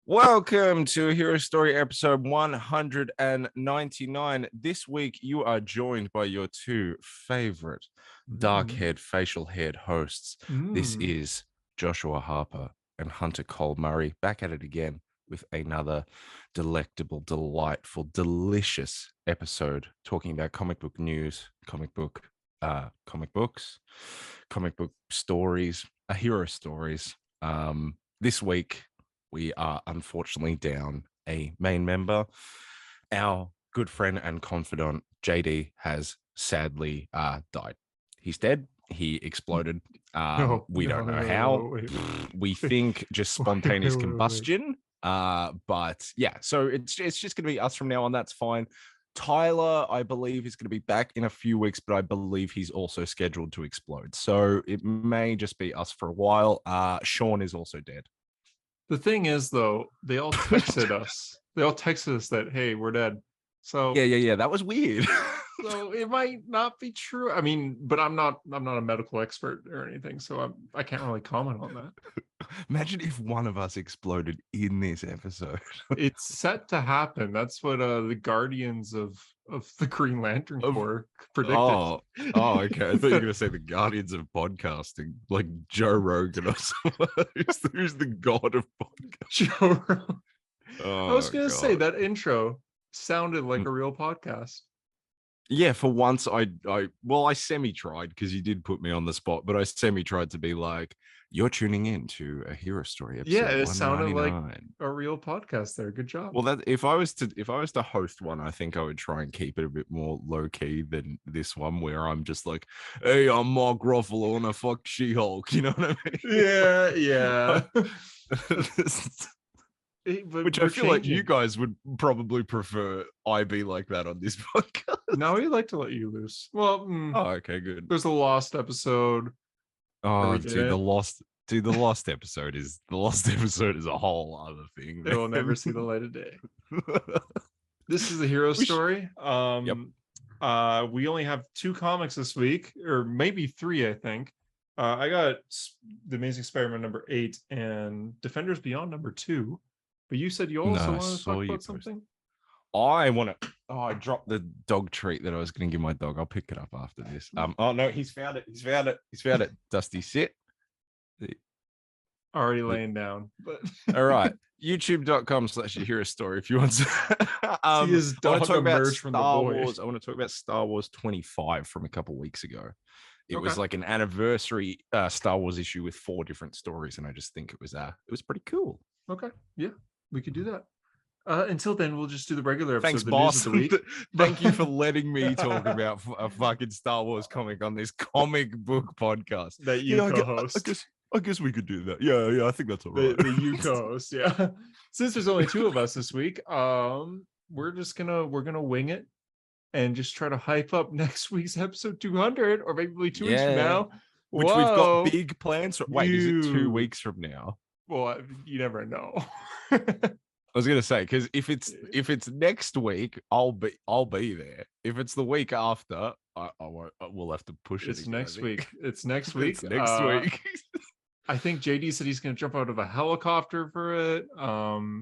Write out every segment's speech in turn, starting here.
Welcome to Hero Story episode 199. This week, you are joined by your two favorite dark-haired, facial-haired hosts. This is Joshua Harper and Hunter Cole Murray, back at it again with another delectable, delightful, delicious episode talking about comic book news, comic books, comic book stories, hero stories. This week, we are unfortunately down a main member. Our good friend and confidant, JD, has sadly died. He's dead. He exploded. We don't know how. Wait. We think just spontaneous Wait. combustion. But yeah, so it's just going to be us from now on. That's fine. Tyler, I believe, is going to be back in a few weeks, but I believe he's also scheduled to explode. So it may just be us for a while. Sean is also dead. The thing is, though, they all texted us. They all texted us that, hey, we're dead. So yeah. That was weird. So it might not be true. I mean, but I'm not a medical expert or anything, so I can't really comment on that. Imagine if one of us exploded in this episode. It's set to happen. That's what the Guardians of the Green Lantern Corps predicted. Oh, okay. I thought you were going to say the Guardians of podcasting, like Joe Rogan or something. Who's the god of podcasting? Joe Rogan. I was going to say that intro sounded like a real podcast. Yeah, for once I semi-tried because you did put me on the spot, but I semi-tried to be like, you're tuning in to a hero story episode. Yeah, it sounded like a real podcast there. Good job. Well, that if I was to host one, I think I would try and keep it a bit more low-key than this one where I'm just like, hey, I'm Mark Ruffalo and I fuck She-Hulk. You know what I mean? Yeah. Which I feel like you guys would probably prefer I be like that on this podcast. No, we like to let you loose. Well, okay, good. There's a lost episode. Oh, dude, the lost episode is a whole other thing. It will never see the light of day. This is a hero story. Yep. We only have 2 comics this week, or maybe 3, I think. I got The Amazing Spider-Man number 8 and Defenders Beyond number 2. But you said you also want to talk about something? I dropped the dog treat that I was going to give my dog. I'll pick it up after this. Oh no, he's found it. Dusty, sit. Already laying down. But all right. YouTube.com/hero story if you want to see his dog talk about emerge from the Wars. I want to talk about Star Wars 25 from a couple weeks ago. It was like an anniversary Star Wars issue with 4 different stories, and I just think it was pretty cool. Okay, yeah, we could do that. Until then, we'll just do the regular episode. Thanks, boss. Of the week. Thank you for letting me talk about a fucking Star Wars comic on this comic book podcast that you co-host. I guess we could do that. Yeah, I think that's all right. The you co-host, yeah. Since there's only 2 of us this week, we're gonna wing it and just try to hype up next week's epised 200, or maybe 2 weeks from now. Which we've got big plans for. Wait, is it 2 weeks from now? Well, you never know. I was gonna say, because if it's next week, I'll be there. If it's the week after, I won't. We'll have to push it. It's next week. It's next week. Next week. I think JD said he's going to jump out of a helicopter for it.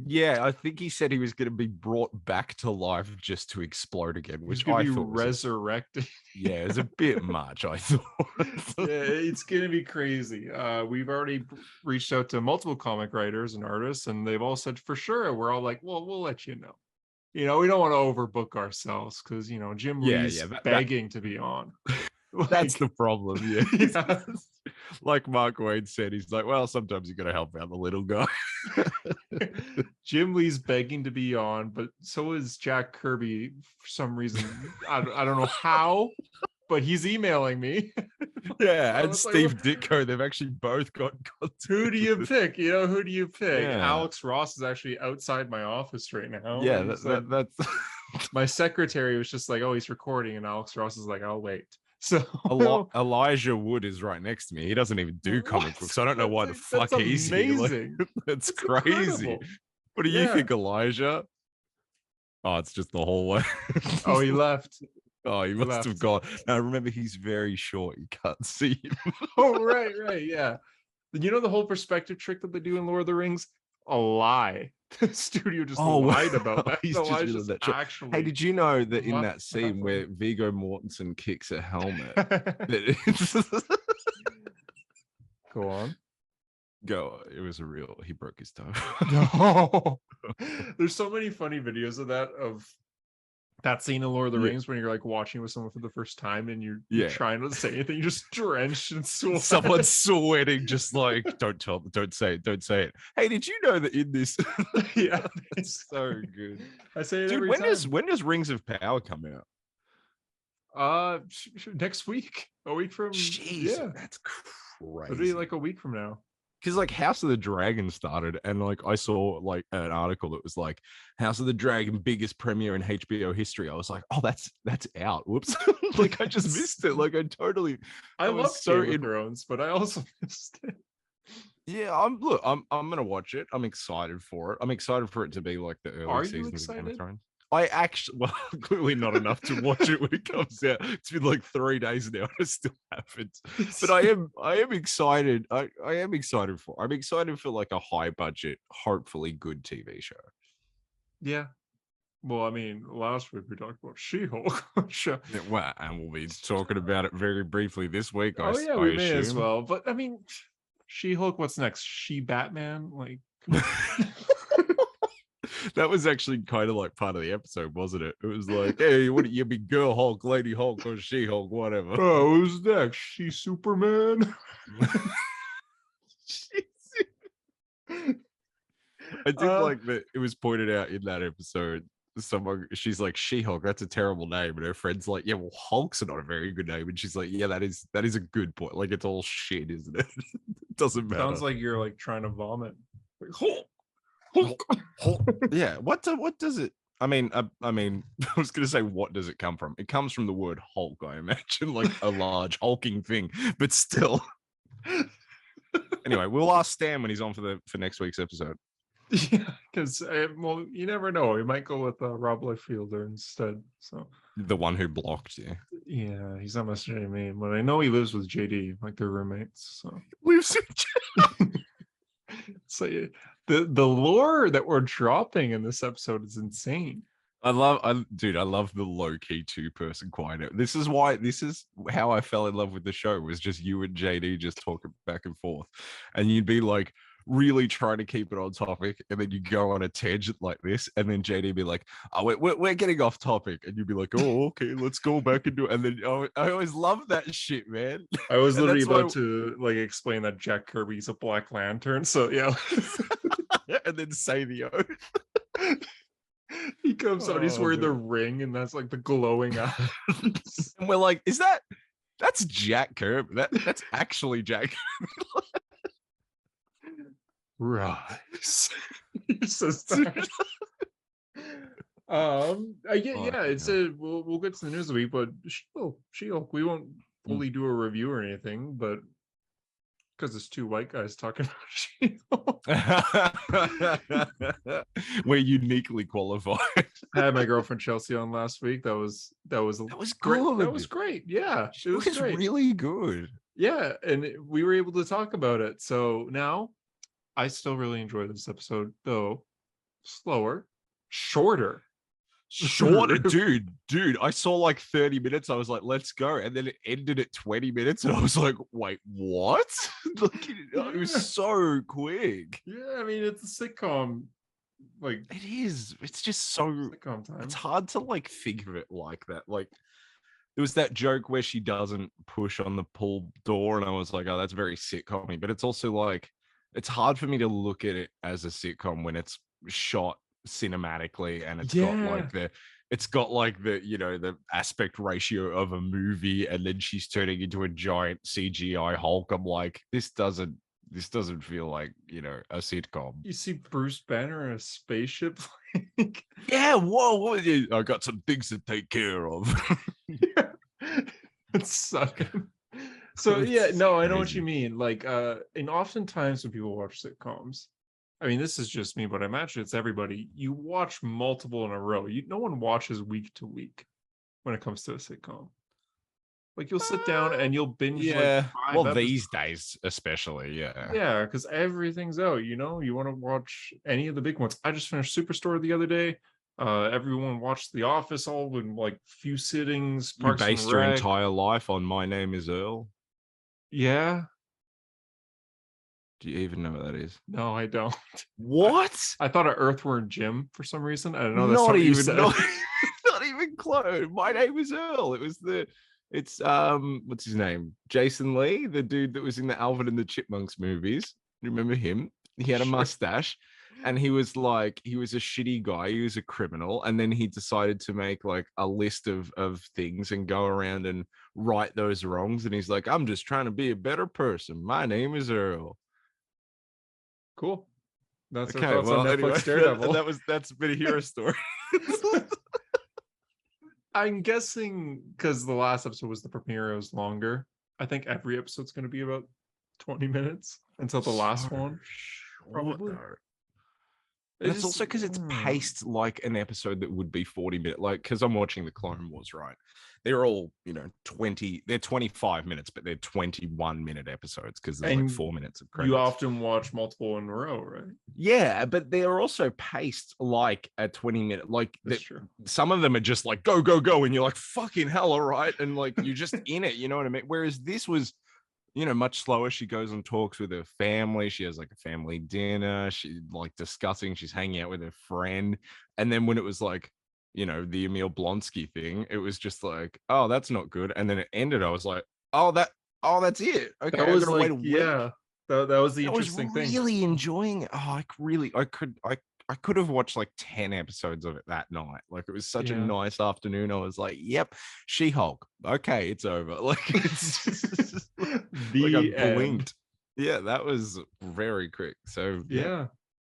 Yeah, I think he said he was going to be brought back to life just to explode again, which I thought was resurrected. Yeah, it's a bit much, I thought. Yeah, it's going to be crazy. We've already reached out to multiple comic writers and artists, and they've all said for sure. We're all like, well, we'll let you know. You know, we don't want to overbook ourselves because, you know, Jim Lee's begging to be on. That's the problem. Yeah. Like Mark Wade said, he's like, well, sometimes you got to help out the little guy. Jim Lee's begging to be on, but so is Jack Kirby for some reason. I don't know how, but he's emailing me. Yeah, and Steve Ditko, they've actually both got who do you pick? You know, who do you pick? Yeah. Alex Ross is actually outside my office right now. Yeah, that's my secretary was just like, oh, he's recording, and Alex Ross is like, I'll wait. So Elijah Wood is right next to me. He doesn't even do comic books. I don't know why the fuck he's amazing. Here. That's crazy. Incredible. What do you think, Elijah? Oh, it's just the hallway. Oh, he left. Oh, he must have gone. Now remember, he's very short. You can't see him. Oh, right, yeah. You know the whole perspective trick that they do in Lord of the Rings? A lie. The studio just Oh, lied about that. he's No, just I really just that shit. actually Hey, did you know that in left that scene where Viggo Mortensen kicks a helmet, that Go on. it was a real, he broke his toe. No. There's so many funny videos of that scene in Lord of the Yeah. Rings when you're like watching with someone for the first time and you're Yeah. trying not to say anything, you're just drenched in sweat. Someone's sweating, just like, don't say it. Hey, did you know that in this? Yeah, it's so good. I say it Dude, every when time. does Rings of Power come out? Next week, a week from Jeez, yeah, that's it'll be crazy. like a week from now. Because like House of the Dragon started, and like I saw like an article that was like House of the Dragon biggest premiere in HBO history. I was like, oh, that's out. Whoops. Like I just missed it. Like I was love so Game of Thrones, but I also missed it. Yeah, I'm gonna watch it. I'm excited for it. I'm excited for it to be like the early Are you seasons of Game of excited? Thrones. I actually, well, clearly not enough to watch it when it comes out. It's been like 3 days now, and I still haven't. But I am excited. I am excited for. I'm excited for like a high budget, hopefully good TV show. Yeah. Well, I mean, last week we talked about She-Hulk. Yeah, well, and we'll be talking about it very briefly this week. Oh yeah, I we may as assume. well. But I mean, She-Hulk. What's next? She-Batman. Like, That was actually kind of like part of the episode, wasn't it? It was like, hey, what you be girl Hulk, lady Hulk, or She Hulk, whatever. oh, who's next? She-Superman. I did like that it was pointed out in that episode. She's like, She-Hulk, that's a terrible name. And her friend's like, yeah, well, Hulk's not a very good name. And she's like, yeah, that is a good point. Like, it's all shit, isn't it? It doesn't matter. Sounds like you're like trying to vomit. Like, Hulk. Hulk. Yeah. What does it? I mean, I was gonna say, what does it come from? It comes from the word Hulk, I imagine, like a large hulking thing, but still. Anyway, we'll ask Stan when he's on for next week's episode. Yeah, because well, you never know. We might go with Rob Liefeld instead. So The one who blocked you. yeah, he's not messaging me, but I know he lives with JD, like they're roommates. So Lives so yeah, the lore that we're dropping in this episode is insane. I love the low key 2-person quiet. This is how I fell in love with the show, was just you and JD just talking back and forth, and you'd be like really trying to keep it on topic, and then you go on a tangent like this, and then JD be like, oh, we're getting off topic, and you'd be like, oh, okay, let's go back and do it. And then I always love that shit, man. I was literally about to like explain that Jack Kirby's a Black Lantern. So yeah. And then say the oath. He comes out, he's wearing the ring, and that's like the glowing eyes. And we're like, that's Jack Kirby. That's actually Jack Kirby. Rise. He says that. It's we'll get to the news of the week, but She-Hulk, we won't fully do a review or anything, but because it's two white guys talking about She-Hulk. We're uniquely qualified. I had my girlfriend Chelsea on last week. That was great. Good. That was great. Yeah, it was great. Really good. Yeah, and we were able to talk about it. So now I still really enjoy this episode, though slower, shorter. Dude, I saw like 30 minutes. I was like, let's go. And then it ended at 20 minutes. And I was like, wait, what? Like, it was so quick. Yeah, I mean, it's a sitcom. Like, it is. It's just so sitcom time. It's hard to like think of it like that. Like, there was that joke where she doesn't push on the pull door. And I was like, oh, that's very sitcom-y. But it's also like, it's hard for me to look at it as a sitcom when it's shot cinematically, and it's got like the you know, the aspect ratio of a movie, and then she's turning into a giant CGI Hulk. I'm like, this doesn't feel like, you know, a sitcom. You see Bruce Banner in a spaceship. Yeah, whoa, I got some things to take care of. Yeah. It's sucking. So yeah, no, I know what you mean. Like, and oftentimes when people watch sitcoms, I mean, this is just me, but I imagine it's everybody. You watch multiple in a row. No one watches week to week when it comes to a sitcom. Like you'll sit down and you'll binge like Yeah. 5 Well, episodes. these days, especially, yeah. Yeah, because everything's out. You want to watch any of the big ones. I just finished Superstore the other day. Everyone watched The Office all in like few sittings. You Parks and based your Rec. entire life on My Name Is Earl. Yeah. Do you even know what that is? No, I don't. What? I thought of Earthworm Jim for some reason. I don't know. That's Not what you even, said. not even close. My Name Is Earl. It's what's his name? Jason Lee, the dude that was in the Alvin and the Chipmunks movies. You remember him? He had a Sure. mustache, and he was a shitty guy. He was a criminal, and then he decided to make like a list of things and go around and right those wrongs. And he's like, I'm just trying to be a better person. My name is Earl. Cool. That's our Okay, thoughts on well, Netflix anyway, Daredevil. that's a bit of hero story. I'm guessing because the last episode was the premiere, it was longer. I think every episode's going to be about 20 minutes until the last one. Probably. And it's also because it's paced like an episode that would be 40 minutes. Like, because I'm watching the Clone Wars, right? They're all, 25 minutes, but they're 21-minute episodes because there's like 4 minutes of credits. You often watch multiple in a row, right? Yeah, but they're also paced like a 20-minute. Like, That's true. Some of them are just like, go, go, go. And you're like, fucking hell, all right. And like, you're just in it. You know what I mean? Whereas this was, much slower. She goes and talks with her family. She has like a family dinner. She like discussing, she's hanging out with her friend. And then when it was like, the Emil Blonsky thing, it was just like, oh, that's not good. And then it ended. I was like, that's it. Okay. That was like, yeah. That was the interesting thing. I was really enjoying it. Oh, I could have watched like 10 episodes of it that night. Like, it was such a nice afternoon. I was like, yep, She-Hulk. Okay, it's over. Like, it's just, like I blinked. Yeah, that was very quick. So yeah.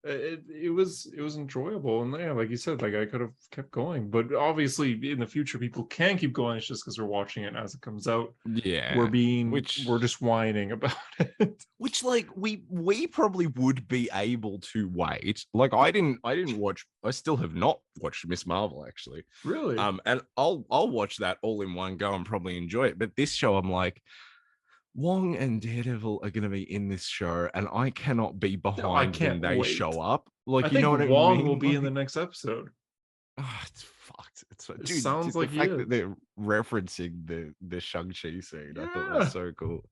It was enjoyable, and yeah, like you said, like I could have kept going, but obviously in the future people can keep going. It's just because we're watching it as it comes out. Yeah, we're just whining about it. Which, like, we probably would be able to wait. Like, I didn't watch. I still have not watched Miss Marvel, actually. Really? And I'll watch that all in one go and probably enjoy it. But this show, I'm like, Wong and Daredevil are going to be in this show, and I cannot be behind when they show up. Like, you know what I mean? Wong will be like, in the next episode. Oh, it's fucked. It sounds like the fact that they're referencing the Shang-Chi scene. I thought that was so cool.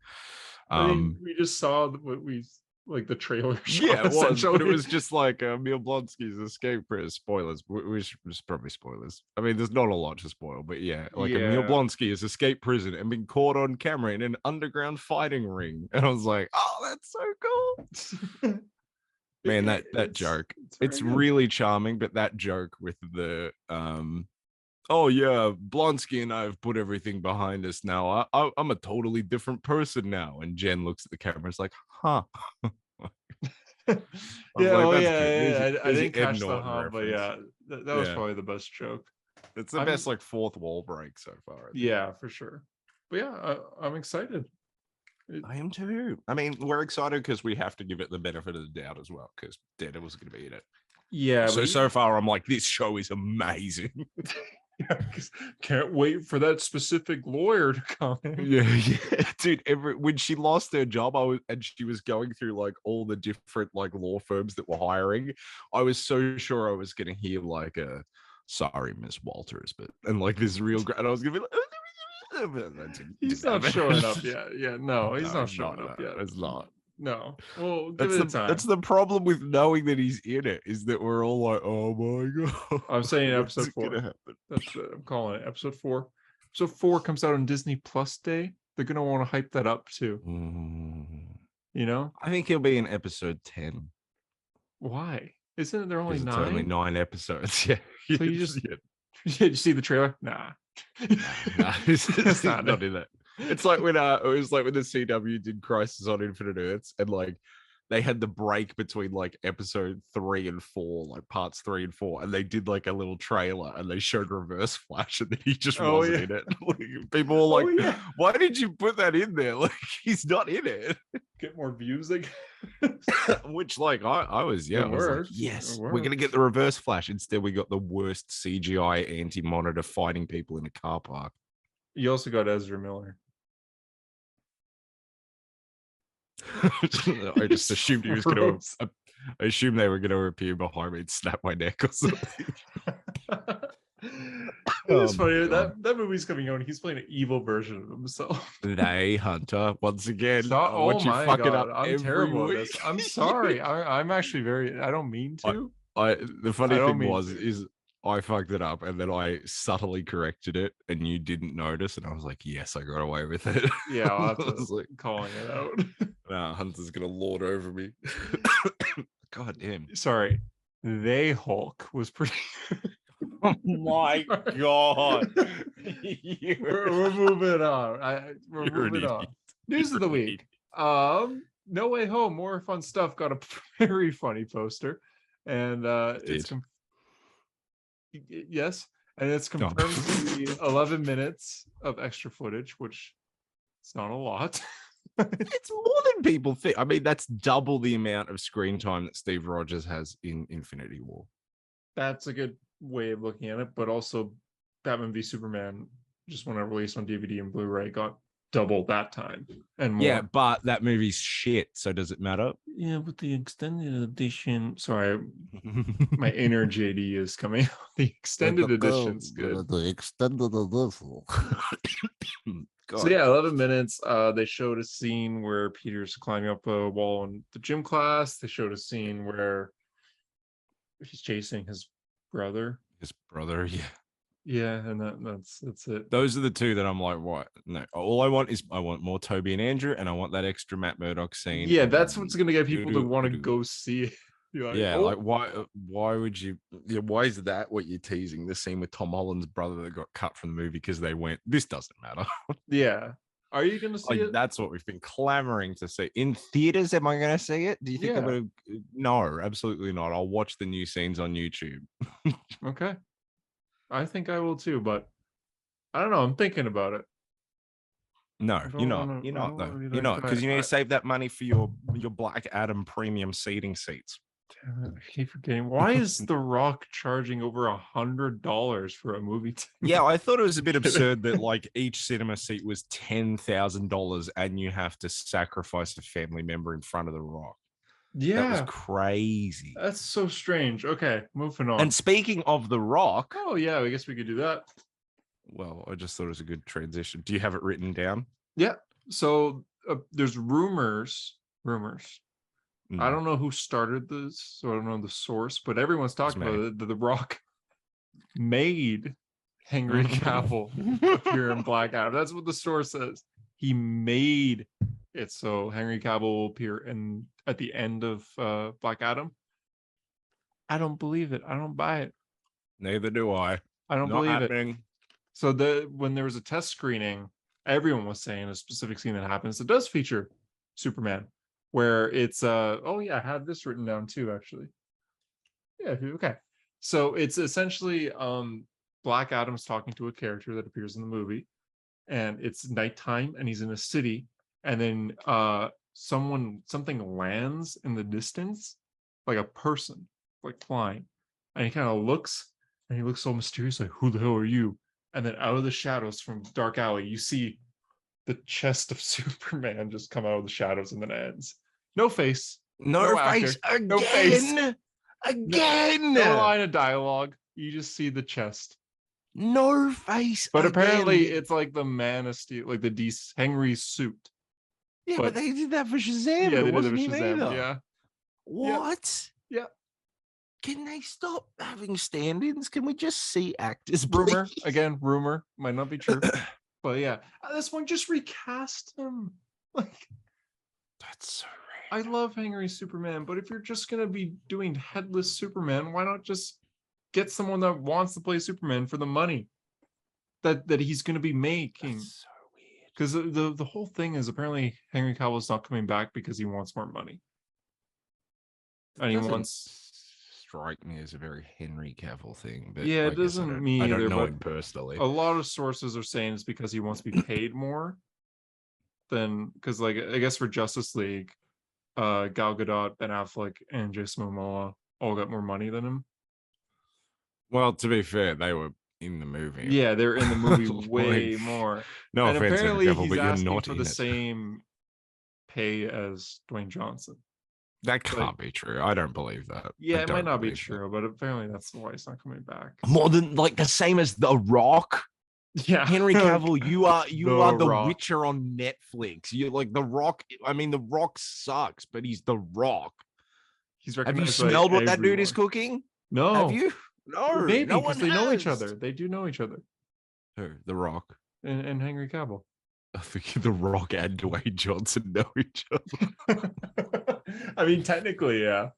I mean, we just saw what we like the trailer. Yeah, it was, but it was just like Emil Blonsky's escape. Spoilers, which was probably spoilers. I mean, there's not a lot to spoil, but yeah, like Emil Blonsky has escaped prison and been caught on camera in an underground fighting ring, and I was like, oh, that's so cool. Man, that joke, it's really charming, but that joke with the oh yeah, Blonsky and I have put everything behind us now. I'm a totally different person now. And Jen looks at the camera, is like, huh. I didn't catch the huh, but yeah, that was probably the best joke. It's the best like fourth wall break so far. Yeah, for sure. But yeah, I'm excited. I am too. I mean, we're excited because we have to give it the benefit of the doubt as well, because Daredevil's going to be in it. Yeah. So far, I'm like, this show is amazing. Yeah, can't wait for that specific lawyer to come in. Yeah, dude. When she lost her job, and she was going through like all the different like law firms that were hiring, I was so sure I was going to hear like a sorry, Miss Walters, and like this real, and I was going to be like. He's not showing up yet. Yeah, no, he's not showing up yet. It's not. No. Well, give it time. That's the problem with knowing that he's in it, is that we're all like, oh my god. I'm saying episode 4. That's it. I'm calling it episode 4. Episode 4 comes out on Disney Plus Day. They're gonna want to hype that up too. You know? I think he'll be in episode 10. Why? Isn't there only 9? It's only 9 episodes. Yeah. So you just did you see the trailer? Nah. It's not in it. It's like when it was like when the CW did Crisis on Infinite Earths, and like they had the break between like episode 3 and 4, like parts 3 and 4, and they did like a little trailer and they showed Reverse Flash, and then he just wasn't in it. Like, people were like, why did you put that in there? Like, he's not in it. Get more views, like which like I was like, yes, we're gonna get the Reverse Flash. Instead, we got the worst CGI anti-monitor fighting people in a car park. You also got Ezra Miller. I just assumed he was going to. I assumed they were going to appear behind me and snap my neck or something. It is funny that movie's coming out and he's playing an evil version of himself. They Hunter once again. Oh Watch you my fuck it god, up I'm every terrible at week. this. I'm sorry. I'm actually very. I don't mean to. The funny I don't thing mean was to. is I fucked it up and then I subtly corrected it and you didn't notice and I was like, yes, I got away with it. Yeah, I'll have I to was like, calling it out. nah, Hunter's gonna lord over me. God damn. Sorry, they Hulk was pretty. Oh my god. We're moving on. We're You're an moving on. idiot. News of the You're an week. No Way Home, more fun stuff. Got a very funny poster, and it's yes, and it's confirmed to be 11 minutes of extra footage, which it's not a lot. It's more than people think. I mean, that's double the amount of screen time that Steve Rogers has in Infinity War. That's a good way of looking at it, but also Batman v Superman, just when I released on DVD and Blu-ray, got double that time and more. Yeah, but that movie's shit, so does it matter? Yeah, with the extended edition. Sorry, my inner JD is coming out. The extended edition's good. The extended edition. So yeah, 11 minutes. They showed a scene where Peter's climbing up a wall in the gym class. They showed a scene where he's chasing his brother. Yeah. Yeah, and that's it. Those are the two that I'm like, what? No, all I want is I want more Toby and Andrew, and I want that extra Matt Murdock scene. Yeah, that's what's gonna get people to want to go see it. Like, yeah, oh. Like why would you? Yeah, why is that what you're teasing? The scene with Tom Holland's brother that got cut from the movie because they went, this doesn't matter. Yeah. Are you going to see it? That's what we've been clamoring to see. In theaters, am I going to see it? Do you think I'm going to? No, absolutely not. I'll watch the new scenes on YouTube. Okay. I think I will too, but I don't know. I'm thinking about it. No, you're not. You're not, though. You're not, because you need to save that money for your Black Adam premium seating seats. Damn it, I keep forgetting. Why is The Rock charging over $100 for a movie ticket? Yeah, I thought it was a bit absurd that like each cinema seat was $10,000 and you have to sacrifice a family member in front of The Rock. Yeah, that was crazy. That's so strange. Okay, moving on. And speaking of The Rock, oh yeah, I guess we could do that. Well, I just thought it was a good transition. Do you have it written down? Yeah. So there's rumors. I don't know who started this, so I don't know the source, but everyone's talking about it. The Rock made Henry Cavill appear in Black Adam. That's what the source says. He made it so Henry Cavill will appear at the end of Black Adam. I don't believe it. I don't buy it. Neither do I. I don't believe it. So when there was a test screening, everyone was saying a specific scene that happens. It does feature Superman, where it's oh yeah, I have this written down too, actually. Yeah, okay. So it's essentially Black Adam's talking to a character that appears in the movie, and it's nighttime and he's in a city, and then something lands in the distance, like a person, like flying, and he kind of looks, and he looks so mysterious, like, who the hell are you? And then out of the shadows from Dark Alley, you see the chest of Superman just come out of the shadows, and then it ends. No face. No face. Again. No face. Again. No line of dialogue. You just see the chest. No face. But apparently it's like the Man of Steel, like the Henry's suit. Yeah, but they did that for Shazam. Yeah, it wasn't him either. Yeah. What? Yeah. Can they stop having stand-ins? Can we just see actors? Rumor. Again, rumor. Might not be true. But yeah, at this point, just recast him. Like, that's so rare. I love Henry Superman, but if you're just gonna be doing headless Superman, why not just get someone that wants to play Superman for the money that he's gonna be making? That's so weird. Because the whole thing is apparently Henry Cavill's not coming back because he wants more money. And he wants. Strike me as a very Henry Cavill thing, but yeah, it doesn't mean either. I don't know him personally. A lot of sources are saying it's because he wants to be paid more than, because like I guess for Justice League, Gal Gadot, Ben Affleck, and Jason Momoa all got more money than him. Well, to be fair, they were in the movie. Yeah, they're in the movie Like, way more. no And offense, Henry apparently Cavill, he's but you're asking not for in the it. same pay as Dwayne Johnson. That can't be true. I don't believe that. Yeah, I it might don't not be believe that. true, but apparently that's why he's not coming back. More than like the same as The Rock. Yeah, Henry Cavill, you are the Rock. Witcher on Netflix. You're like The Rock. I mean, The Rock sucks, but he's The Rock. He's Have you recognized smelled by what that dude is everyone. cooking? No, Have you? No, maybe no because one they know each has. other. They do know each other. Who? The Rock. And Henry Cavill. I think The Rock and Dwayne Johnson know each other. I mean, technically, yeah.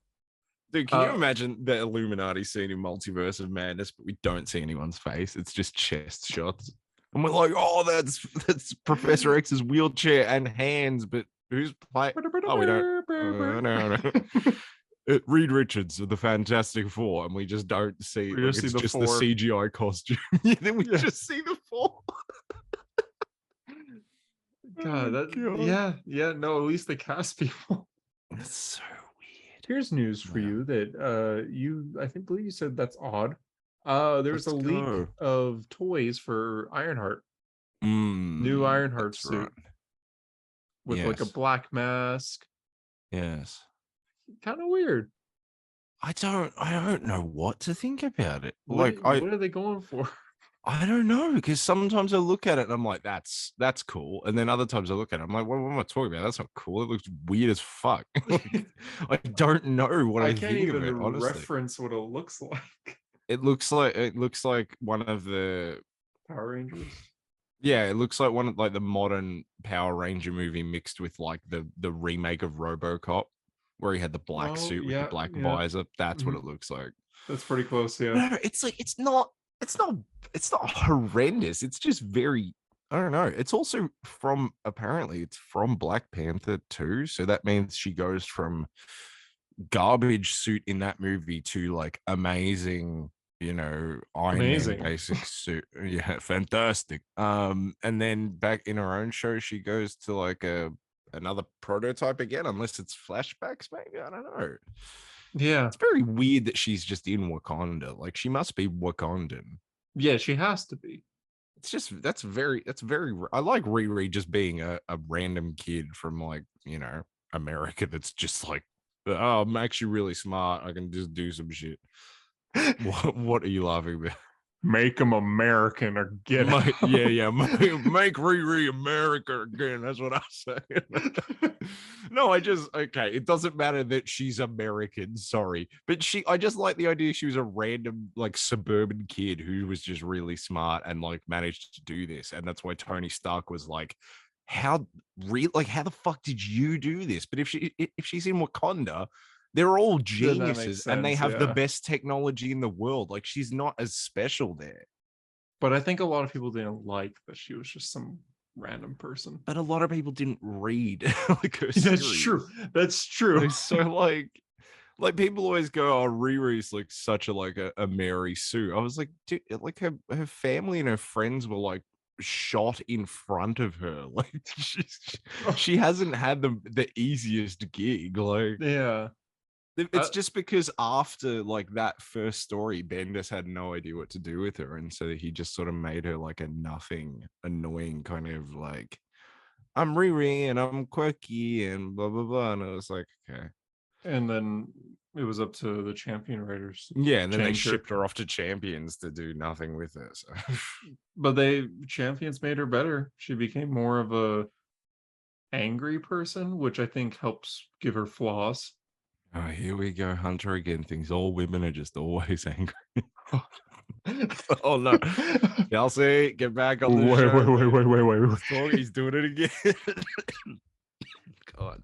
Dude, can you imagine the Illuminati scene in Multiverse of Madness, but we don't see anyone's face? It's just chest shots. And we're like, oh, that's Professor X's wheelchair and hands, but who's playing? Oh, we don't. No. Reed Richards of the Fantastic Four, and we just don't see. We just see it's the just four. the CGI costume. Then we just see the four. God, yeah. No, at least the cast people. That's so weird. Here's news for you that I believe you said that's odd. There's a leak of toys for Ironheart. New Ironheart suit. Right. With like a black mask. Yes. Kind of weird. I don't know what to think about it. What are they going for? I don't know, because sometimes I look at it and I'm like, that's cool. And then other times I look at it, I'm like, what am I talking about? That's not cool. It looks weird as fuck. I don't know what I think of it, honestly. Reference what it looks like. It looks like one of the Power Rangers. Yeah, it looks like one of like the modern Power Ranger movie mixed with like the remake of RoboCop, where he had the black suit with the black visor. That's what it looks like. That's pretty close, yeah. No, it's like it's not horrendous. It's just very, I don't know. It's also apparently it's from Black Panther 2. So that means she goes from garbage suit in that movie to like amazing, Iron Man basic suit. Yeah, fantastic. And then back in her own show, she goes to like another prototype again, unless it's flashbacks, maybe. I don't know. Yeah, it's very weird that she's just in Wakanda. Like, she must be Wakandan. Yeah, she has to be. It's just that's very. I like Riri just being a random kid from like America. That's just like, oh, I'm actually really smart. I can just do some shit. What are you laughing about? Make them American or get out. Yeah. Make Riri America again. That's what I say. No, okay. It doesn't matter that she's American. Sorry, but I just like the idea she was a random like suburban kid who was just really smart and like managed to do this, and that's why Tony Stark was like, how the fuck did you do this? But if she's in Wakanda, they're all geniuses and they have the best technology in the world. Like, she's not as special there. But I think a lot of people didn't like that she was just some random person. But a lot of people didn't read like her series. That's true. So like people always go, oh, Riri's like such a Mary Sue. I was like, dude, like her family and her friends were like shot in front of her. Like she hasn't had the easiest gig. Like, yeah. It's just because after like that first story, Bendis had no idea what to do with her, and so he just sort of made her like a nothing, annoying kind of like, I'm Riri and I'm quirky and blah blah blah, and I was like, okay. And then it was up to the Champion writers. Yeah, and then they shipped her off to Champions to do nothing with her. So. But Champions made her better. She became more of a angry person, which I think helps give her flaws. Oh, here we go, Hunter again. Thinks all women are just always angry. Oh no, Kelsey, get back on the show. Wait. He's doing it again. God.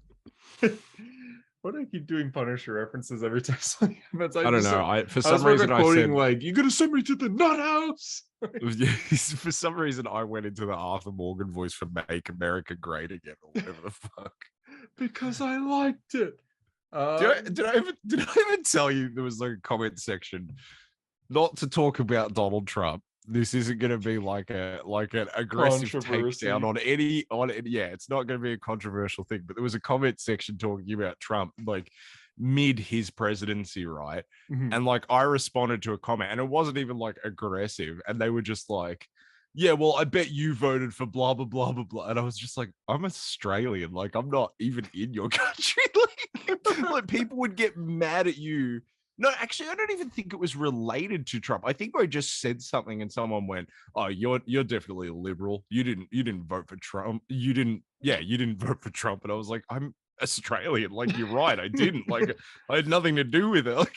Why do I keep doing Punisher references every time something happens? I don't know. For some reason, I said like, "You're gonna send me to the nut house." For some reason, I went into the Arthur Morgan voice for "Make America Great Again" or whatever the fuck. Because I liked it. Did I even tell you there was like a comment section not to talk about Donald Trump? This isn't going to be like an aggressive takedown on any. Yeah, it's not going to be a controversial thing. But there was a comment section talking about Trump. Like, mid his presidency, right? Mhm. And like I responded to a comment and it wasn't even like aggressive. And they were just like, yeah, well, I bet you voted for blah, blah, blah, blah, blah. And I was just like, I'm Australian. Like, I'm not even in your country. Like people would get mad at you. No, actually, I don't even think it was related to Trump. I think I just said something and someone went, "Oh, you're definitely a liberal. You didn't vote for Trump. You didn't vote for Trump." And I was like, I'm Australian. Like, you're right. I didn't. Like, I had nothing to do with it. Like,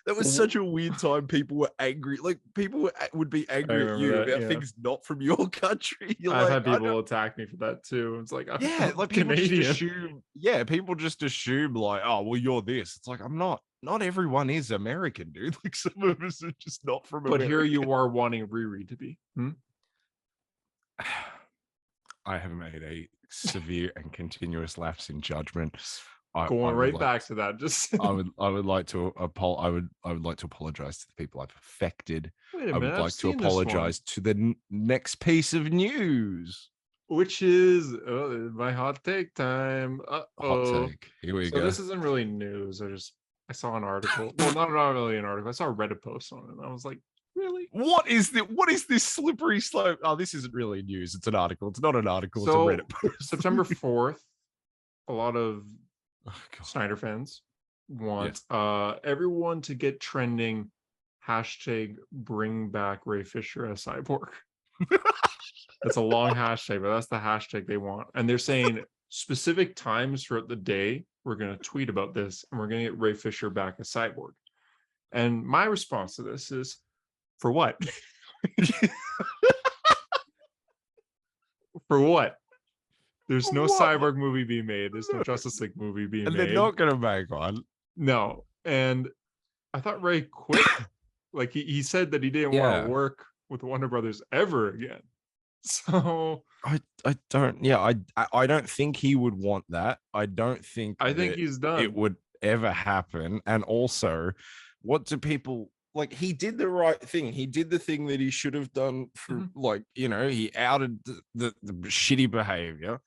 that was such a weird time. People were angry. Like, people would be I angry at remember you that. about Yeah. things not from your country. You're I've like, had I don't. people attack me for that too. It's like, Yeah, I'm like people just Canadian. assume. Yeah, people just assume like, oh, well, you're this. It's like I'm not. Not everyone is American, dude. Like some of us are just not from But here America. you are wanting Riri to be. I have made a severe and continuous lapse in judgment. I Going would right like back to that. Just I would like to I would like to apologize to the people I've affected. wait a I minute. would I've like to seen this one, apologize to the next piece of news. which is my hot take time. Hot Oh, take. Here we so go. this isn't really news. I saw an article. Well, not really an article. I saw a Reddit post on it, and I was like, really? What is this slippery slope? Oh, this isn't really news. It's an article. It's not an article. It's a So Reddit post. September 4th, a lot of Oh, God. Snyder fans want Yes. everyone to get trending hashtag bring back Ray Fisher as Cyborg. That's a long hashtag, but that's the hashtag they want. And they're saying specific times throughout the day, we're going to tweet about this and we're going to get Ray Fisher back as Cyborg. And my response to this is, for what? For what? There's no What? Cyborg movie being made. There's no Justice League movie being And made. they're not gonna make one. No. And I thought Ray quit. Like he said that he didn't want to work with Warner Brothers ever again. So I don't. Yeah, I don't think he would want that. I don't think. I think he's done. It would ever happen. And also, what do people like? He did the right thing. He did the thing that he should have done for like, you know, he outed the shitty behavior.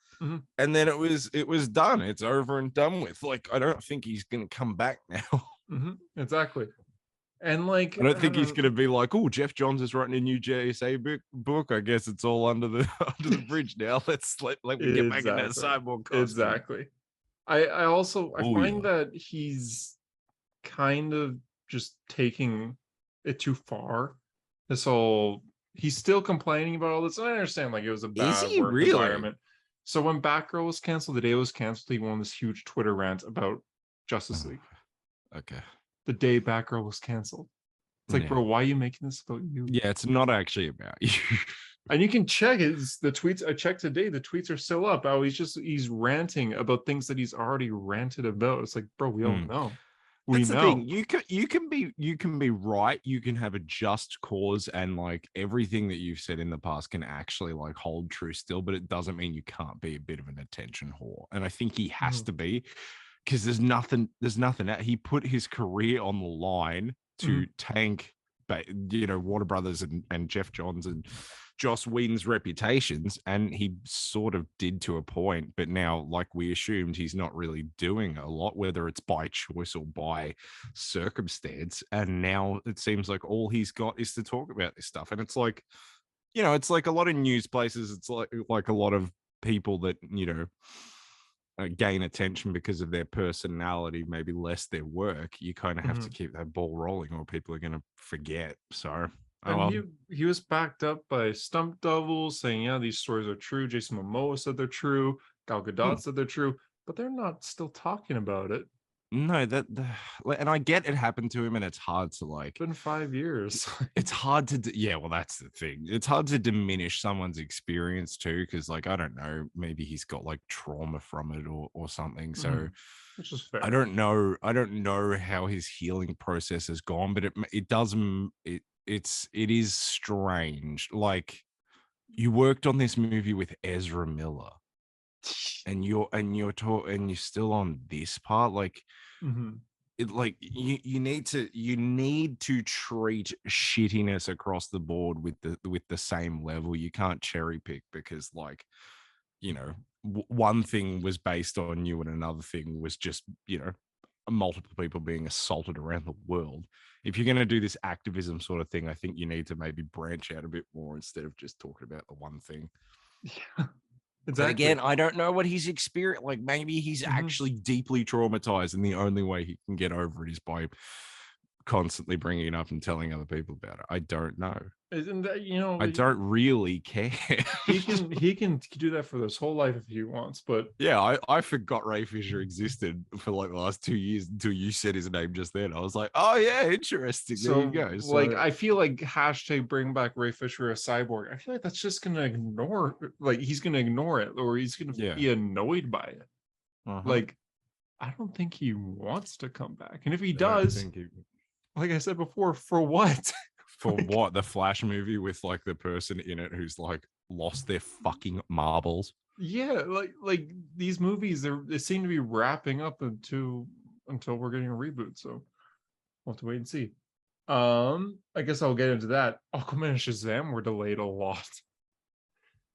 And then it was done. It's over and done with. Like, I don't think he's gonna come back now. Exactly. And like, I don't think he's gonna be like, oh, Jeff Johns is writing a new JSA book. I guess it's all under the bridge now. Let me get back in that Cyborg costume. Exactly. I find that he's kind of just taking it too far. This whole he's still complaining about all this. I understand like it was a bad work environment. So when Batgirl was canceled, the day it was canceled, he went on this huge Twitter rant about Justice League. Okay. The day Batgirl was canceled. It's like, bro, why are you making this about you? Yeah, it's not actually about you. And you can check it. The tweets I checked today, the tweets are still up. Oh, he's ranting about things that he's already ranted about. It's like, bro, we all know. That's the thing. You can be right. You can have a just cause, and like everything that you've said in the past can actually like hold true still, but it doesn't mean you can't be a bit of an attention whore. And I think he has to be, because there's nothing he put his career on the line to tank, but you know, Warner Brothers and Jeff Johns and Joss Whedon's reputations, and he sort of did to a point, but now, like we assumed, he's not really doing a lot, whether it's by choice or by circumstance. And now it seems like all he's got is to talk about this stuff. And it's like, you know, it's like a lot of news places. It's like a lot of people that, you know, gain attention because of their personality, maybe less their work. You kind of have to keep that ball rolling, or people are going to forget. So. And he was backed up by Stump Doubles saying, yeah, these stories are true. Jason Momoa said they're true. Gal Gadot said they're true, but they're not still talking about it. No, and I get it happened to him, and it's hard to like. It's been 5 years. It's hard to, yeah, well, that's the thing. It's hard to diminish someone's experience too, because like, I don't know, maybe he's got like trauma from it or something. So which is fair. I don't know how his healing process has gone, but it is strange. Like, you worked on this movie with Ezra Miller, and you're still on this part. Like, it, like you need to treat shittiness across the board with the same level. You can't cherry pick, because like, you know, one thing was based on you and another thing was just, you know, multiple people being assaulted around the world. If you're going to do this activism sort of thing, I think you need to maybe branch out a bit more instead of just talking about the one thing. Yeah, exactly. But again, I don't know what he's experienced. Like maybe he's actually deeply traumatized, and the only way he can get over it is by constantly bringing it up and telling other people about it. I don't know. Isn't that, I don't really care. he can do that for his whole life if he wants, but yeah, I forgot Ray Fisher existed for like the last 2 years until you said his name just then. I was like, oh yeah, interesting. so there you go. Like, I feel like hashtag bring back Ray Fisher as Cyborg. I feel like that's just gonna he's gonna ignore it, or he's gonna be annoyed by it. Like, I don't think he wants to come back, and if he does, like I said before, for what? For what? The Flash movie with like the person in it who's like lost their fucking marbles. Yeah, like these movies, they seem to be wrapping up until we're getting a reboot. So we'll have to wait and see. I guess I'll get into that. Aquaman and Shazam were delayed a lot.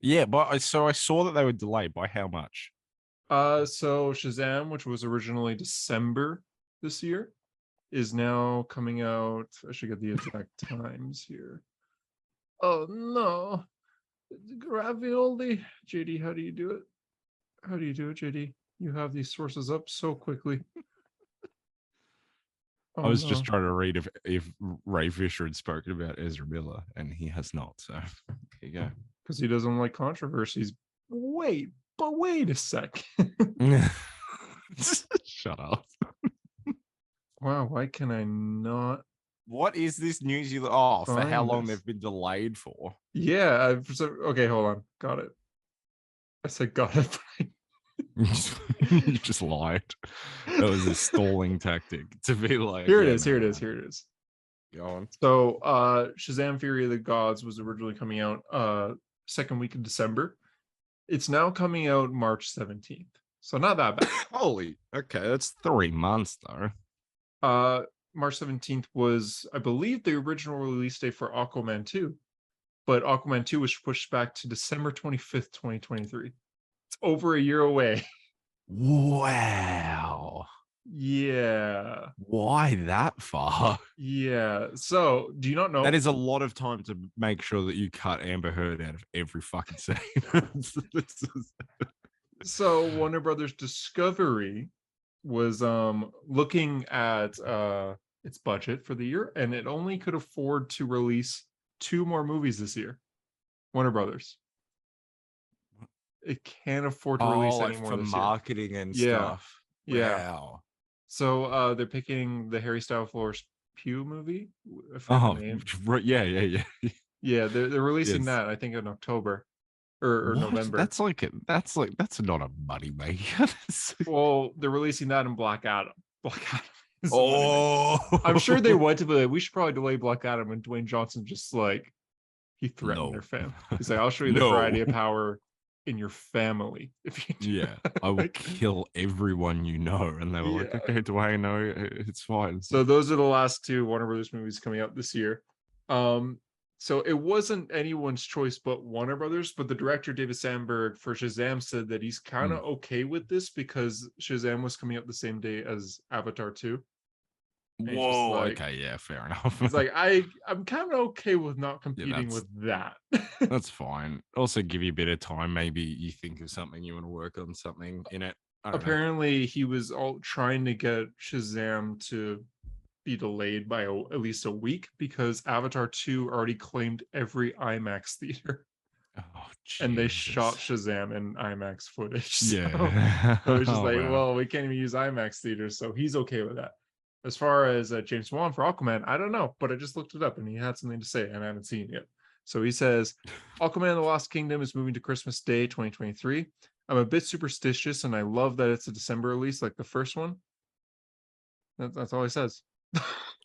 Yeah, but I saw that they were delayed by how much? So Shazam, which was originally December this year, is now coming out. I should get the exact times here. Oh no. Ravioli. JD, how do you do it? How do you do it, JD? You have these sources up so quickly. I was just trying to read if Ray Fisher had spoken about Ezra Miller, and he has not. So there you go. Because he doesn't like controversies. Wait a sec. Shut up. Wow, why can I not? What is this news you? Oh, for how long they've been delayed for? Yeah. Okay, hold on. Got it. I said got it. You just lied. That was a stalling tactic to be like. Here it is. Go on. So, Shazam: Fury of the Gods was originally coming out second week of December. It's now coming out March 17th. So not that bad. Holy. Okay, that's 3 months though. March 17th was, I believe, the original release date for Aquaman 2, but Aquaman 2 was pushed back to December 25th, 2023. It's over a year away. Wow. Yeah. Why that far? Yeah. So, do you not know? That is a lot of time to make sure that you cut Amber Heard out of every fucking scene. So, Warner Brothers Discovery was looking at its budget for the year, and it only could afford to release 2 more movies this year. Warner Brothers, it can't afford to release any more for this marketing year. And stuff. Yeah. Wow. So they're picking the Harry Styles Florence Pugh movie. Yeah. Yeah, they're releasing that, I think, in October or November. That's not a money maker. Well, they're releasing that in Black Adam. Oh, I'm sure they want to, but we should probably delay Black Adam. And Dwayne Johnson just like, he threatened their fam. He's like, I'll show you the variety of power in your family if you do. Yeah, I will kill everyone you know. And they were like, okay, Dwayne, no, it's fine. So those are the last 2 Warner Brothers movies coming out this year. So it wasn't anyone's choice but Warner Brothers, but the director David Sandberg for Shazam said that he's kind of okay with this because Shazam was coming out the same day as Avatar 2. Whoa, okay, yeah, fair enough. It's like, I'm kind of okay with not competing with that. That's fine. Also give you a bit of time. Maybe you think of something you want to work on something in it. Apparently he was all trying to get Shazam to be delayed by at least a week because Avatar 2 already claimed every IMAX theater. Oh, and they shot Shazam in IMAX footage. So, yeah. So it's just well, we can't even use IMAX theaters, so he's okay with that. As far as James Wan for Aquaman, I don't know, but I just looked it up and he had something to say and I haven't seen it yet. So he says, Aquaman The Lost Kingdom is moving to Christmas Day 2023. I'm a bit superstitious and I love that it's a December release like the first one. That's all he says.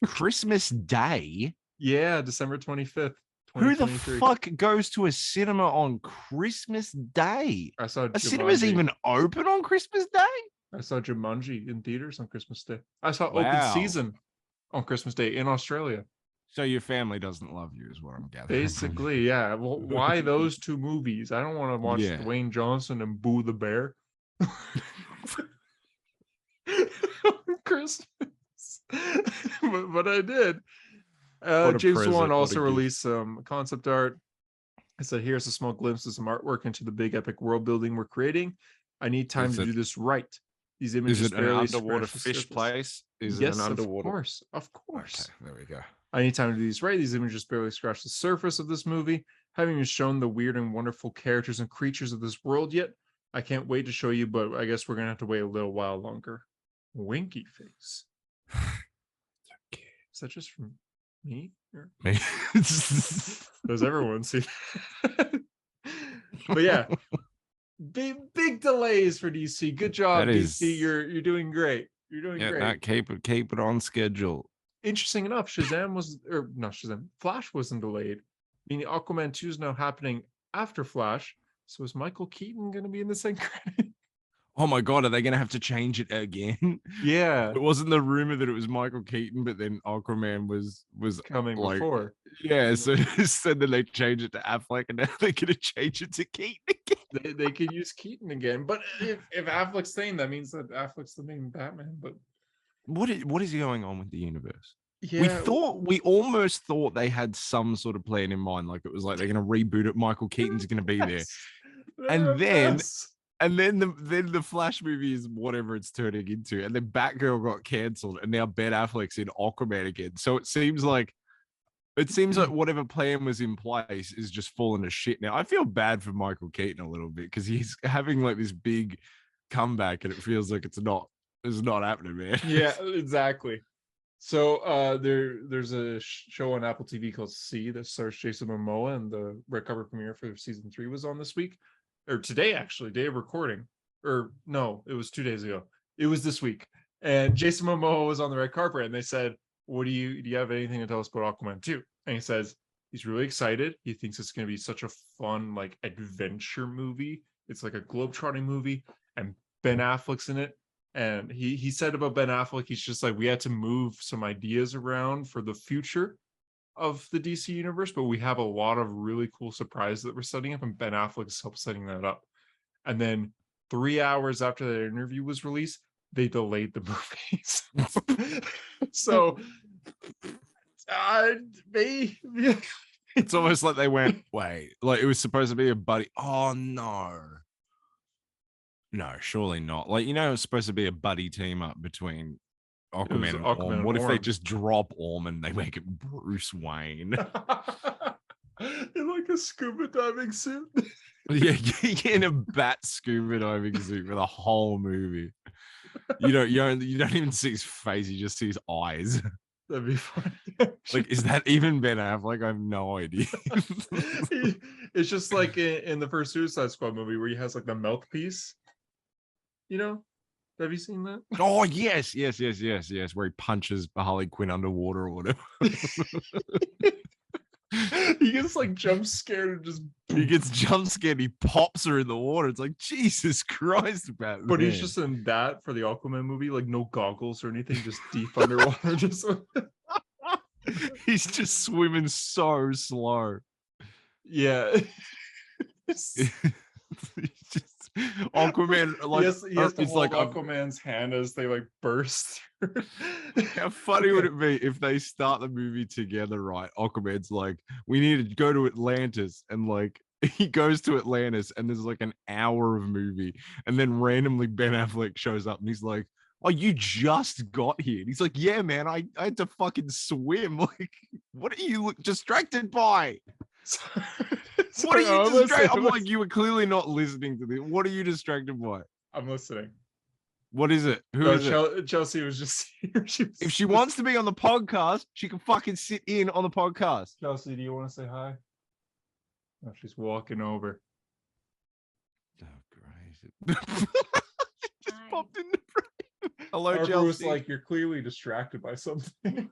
Christmas Day? Yeah, December 25th. Who the fuck goes to a cinema on Christmas Day? I saw a cinema's even open on Christmas Day? I saw Jumanji in theaters on Christmas Day. I saw Open Season on Christmas Day in Australia. So your family doesn't love you is what I'm gathering. Basically, yeah. Well, why those 2 movies? I don't want to watch Dwayne Johnson and Boo the Bear. on Christmas. but I did. What a James Wan present, what a also gift. released some concept art. I said, here's a small glimpse of some artwork into the big epic world building we're creating. I need time Is to it do this right. These is images it an barely underwater scratch the fish surface. place? Is it an Yes, of underwater? course. Of Okay, course. there we go. I need time to do these right. These images barely scratch the surface of this movie. Haven't even shown the weird and wonderful characters and creatures of this world yet. I can't wait to show you, but I guess we're going to have to wait a little while longer. Winky face. Is that just from me? Or... Me. Does everyone see that? But yeah, big delays for DC. Good job, DC. You're doing great. You're doing great. That keep it on schedule. Interesting enough, Flash wasn't delayed. Meaning Aquaman 2 is now happening after Flash. So is Michael Keaton going to be in the same credit? Oh my god, are they going to have to change it again? Yeah. It wasn't the rumor that it was Michael Keaton, but then Aquaman was coming like, before. Yeah, so then they changed it to Affleck, and now they're going to change it to Keaton again. They could use Keaton again, but if Affleck's staying, that means that Affleck's the main Batman. But what is going on with the universe? Yeah, we almost thought they had some sort of plan in mind, like it was like they're going to reboot it. Michael Keaton's going to be there, and then the Flash movie is whatever it's turning into, and then Batgirl got cancelled, and now Ben Affleck's in Aquaman again. So it seems like whatever plan was in place is just falling to shit now. I feel bad for Michael Keaton a little bit because he's having like this big comeback, and it feels like it's not happening, man. Yeah, exactly. So there's a show on Apple TV called See that stars Jason Momoa, and the red carpet premiere for season 3 was on this week, or today actually, day of recording, or no, it was 2 days ago. It was this week, and Jason Momoa was on the red carpet, and they said, do you have anything to tell us about Aquaman 2? And he says he's really excited. He thinks it's going to be such a fun like adventure movie. It's like a globetrotting movie, and Ben Affleck's in it. And he said about Ben Affleck, he's just like, we had to move some ideas around for the future of the DC universe, but we have a lot of really cool surprises that we're setting up, and Ben Affleck's helped setting that up. And then 3 hours after that interview was released, they delayed the movies. So it's almost like they went, wait, like it was supposed to be a buddy. Oh no, surely not. Like, it was supposed to be a buddy team up between Aquaman and Orm. What if they just drop Orm and they make it Bruce Wayne? In like a scuba diving suit. Yeah, in a bat scuba diving suit for the whole movie. You don't even see his face, you just see his eyes. That'd be funny. Like, is that even Ben Affleck? I have no idea. It's just like in the first Suicide Squad movie where he has like the mouthpiece. Have you seen that? Oh yes. Where he punches Harley Quinn underwater or whatever. He gets like jump scared and just. He gets jump scared. He pops her in the water. It's like, Jesus Christ, Batman. But he's just in that for the Aquaman movie, like no goggles or anything, just deep underwater. Just. He's just swimming so slow. Yeah. He's just Aquaman, like, he has to hold like Aquaman's hand as they like burst. How funny would it be if they start the movie together, right? Aquaman's like, we need to go to Atlantis, and like he goes to Atlantis, and there's like an hour of movie, and then randomly Ben Affleck shows up, and he's like, oh, you just got here. And he's like, yeah, man, I had to fucking swim. Like, what are you distracted by? What are you distracted? I'm like, you were clearly not listening to this. What are you distracted by? I'm listening. What is it? Who is it? Chelsea was just here. If she wants to be on the podcast, she can fucking sit in on the podcast. Chelsea, do you want to say hi? No, she's walking over. Oh, great. She just popped in the frame. Hello, Barbara Chelsea. was like, you're clearly distracted by something.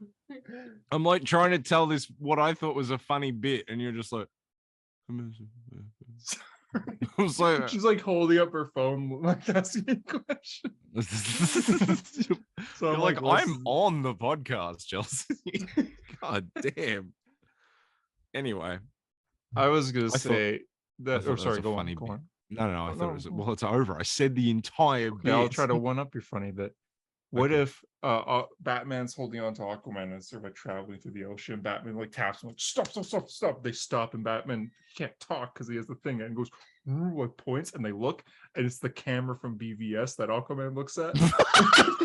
I'm like trying to tell this what I thought was a funny bit, and you're just like, I was like, she's like holding up her phone, like asking questions. So I'm like, I'm on the podcast, Chelsea. God damn. Anyway, I was gonna say that. Oh, sorry, go on. No, I thought it was. Well, it's over. I said the entire bit. I'll try to one up your funny bit. What Okay. if Batman's holding on to Aquaman and they're like traveling through the ocean? Batman like taps him like stop, stop, stop, stop. They stop and Batman can't talk because he has the thing and goes like points and they look and it's the camera from BVS that Aquaman looks at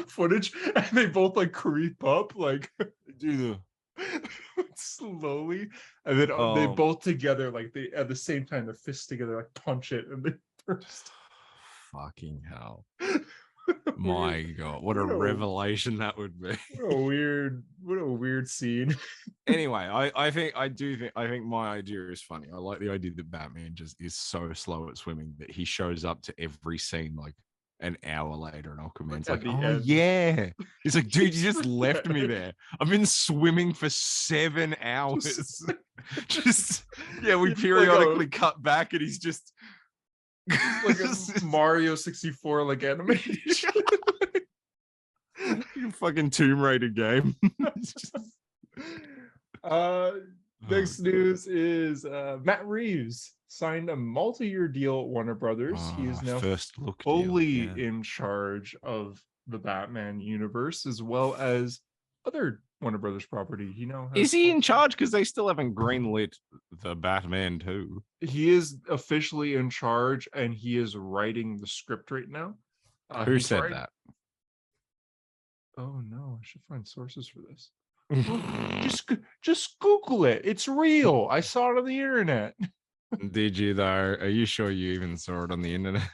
footage and they both like creep up like Do slowly and then they the both together like they at the same time their fists together like punch it and they burst. fucking hell. Weird. My God, what a revelation that would be. What a weird scene. Anyway, I think my idea is funny. I like the idea that Batman just is so slow at swimming that he shows up to every scene like an hour later and Aquaman's like, oh end. yeah. He's like, dude, you just left me there. I've been swimming for 7 hours. Just yeah, we periodically cut back and he's just like a Mario 64 like animation. Fucking Tomb Raider game. Next news is Matt Reeves signed a multi-year deal at Warner Brothers. He is now first look fully in charge of the Batman universe as well as other Warner Brothers property. He now has is he in charge because they still haven't greenlit the Batman 2? He is officially in charge and he is writing the script right now. Who said that? Oh no, I should find sources for this. just Google it. It's real. I saw it on the internet. Did you though? Are you sure you even saw it on the internet?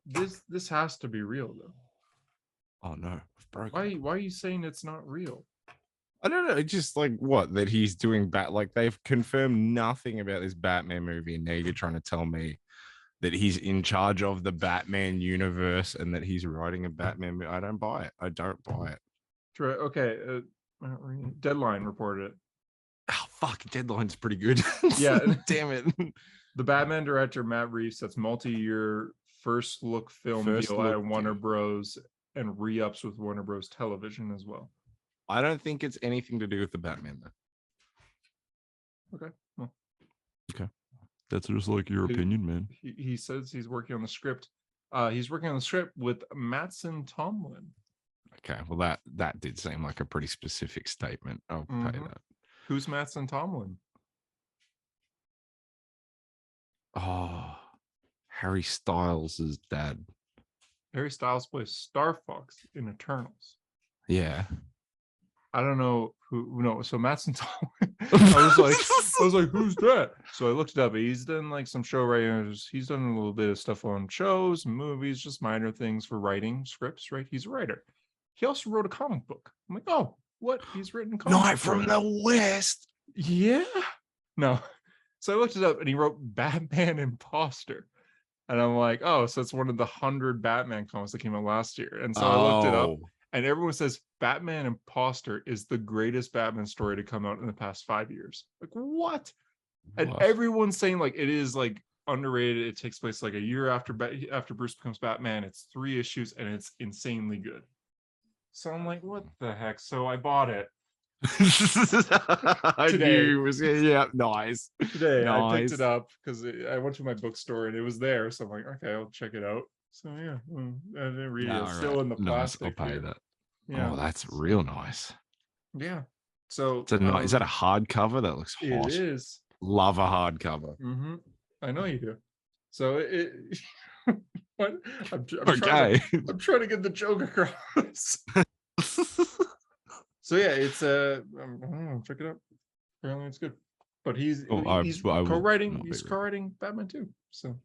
This has to be real though. Oh no, I've broken. Why are you saying it's not real? I don't know. Just like what that he's doing like they've confirmed nothing about this Batman movie, and now you're trying to tell me that he's in charge of the Batman universe and that he's writing a Batman movie. I don't buy it. I don't buy it. Okay, Deadline reported it. Oh fuck, Deadline's pretty good. Yeah, damn it. The Batman director Matt Reeves sets multi-year first look film deal at Warner Bros. And re-ups with Warner Bros. Television as well. I don't think it's anything to do with the Batman though. Okay. Well. Okay. That's just like your opinion, man. He says he's working on the script. He's working on the script with Mattson Tomlin. Okay, well that did seem like a pretty specific statement. I'll pay that. Who's Mattson Tomlin? Oh, Harry Styles' dad. Harry Styles plays Star Fox in Eternals. Yeah. I don't know who. No, so Mattson Tomlin. I was like, who's that? So I looked it up. He's done like some show writers. He's done a little bit of stuff on shows, movies, just minor things for writing scripts. Right? He's a writer. He also wrote a comic book. I'm like, oh, what? He's written comic Night from the West. Yeah. No. So I looked it up, and he wrote Batman Imposter. And I'm like, oh, so it's one of the 100 Batman comics that came out last year. And so I looked it up, and everyone says Batman Imposter is the greatest Batman story to come out in the past 5 years. Like, what? And everyone's saying like it is like underrated. It takes place like a year after Bruce becomes Batman. It's 3 issues, and it's insanely good. So I'm like, what the heck? So I bought it. I knew it was nice. Today I picked it up because I went to my bookstore and it was there. So I'm like, okay, I'll check it out. So yeah, I didn't read it. It's still in the plastic. I'll pay that. Yeah. Oh, that's real nice. Yeah. So it's is that a hardcover? That looks hot. It is. Love a hardcover. I know you do. So it what? I'm trying to get the joke across. So yeah, it's check it out. Apparently it's good. But he's co-writing. He's co-writing Batman 2. So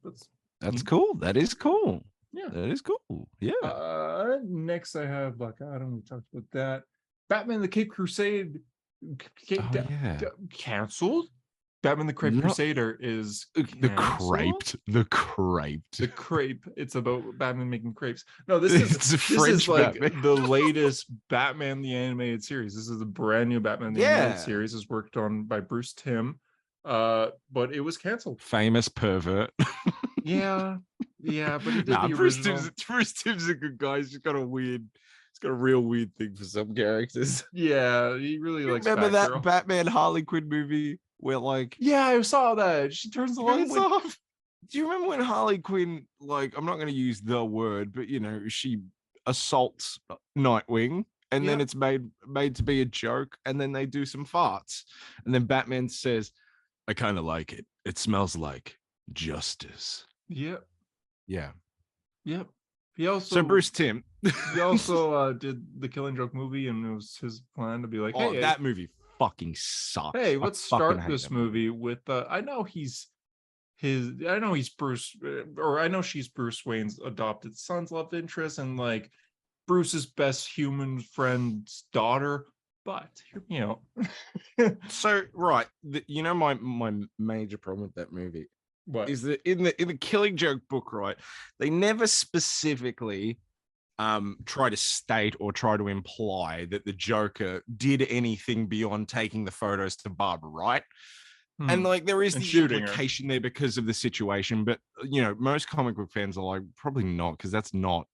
that's cool. That is cool. Yeah, that is cool. Yeah. Next I have Black Adam. We talked about that. Batman: The Caped Crusade canceled. Batman: The Caped Crusader is the crepe. It's about Batman making crepes. No, this is like Batman. The latest Batman the Animated Series. This is a brand new Batman the Animated Series. It's worked on by Bruce Timm, but it was canceled. Famous pervert. Yeah, but he did the original. Bruce Timm's a good guy. He's got a real weird thing for some characters. Yeah, he really likes. Remember that Batman Harley Quinn movie? Where like I saw that she turns the lights off. Do you remember when Harley Quinn, like, I'm not going to use the word, but she assaults Nightwing, and then Yeah. it's made to be a joke, and then they do some farts, and then Batman says, "I kind of like it. It smells like justice." Yep. Yeah. Yep. So Bruce Timm. He also did the Killing Joke movie, and it was his plan to be like, Oh, hey, that movie fucking sucks. hey, I let's fucking start hate this that movie. movie with I know he's Bruce, or I know she's Bruce Wayne's adopted son's love interest, and like Bruce's best human friend's daughter, but you know. So right, you know my major problem with that movie What? is that in the Killing Joke book, right, they never specifically try to state or try to imply that the Joker did anything beyond taking the photos to Barbara, right? And like there is And the shooting her. implication there because of the situation, but you know, most comic book fans are like, probably not, because that's not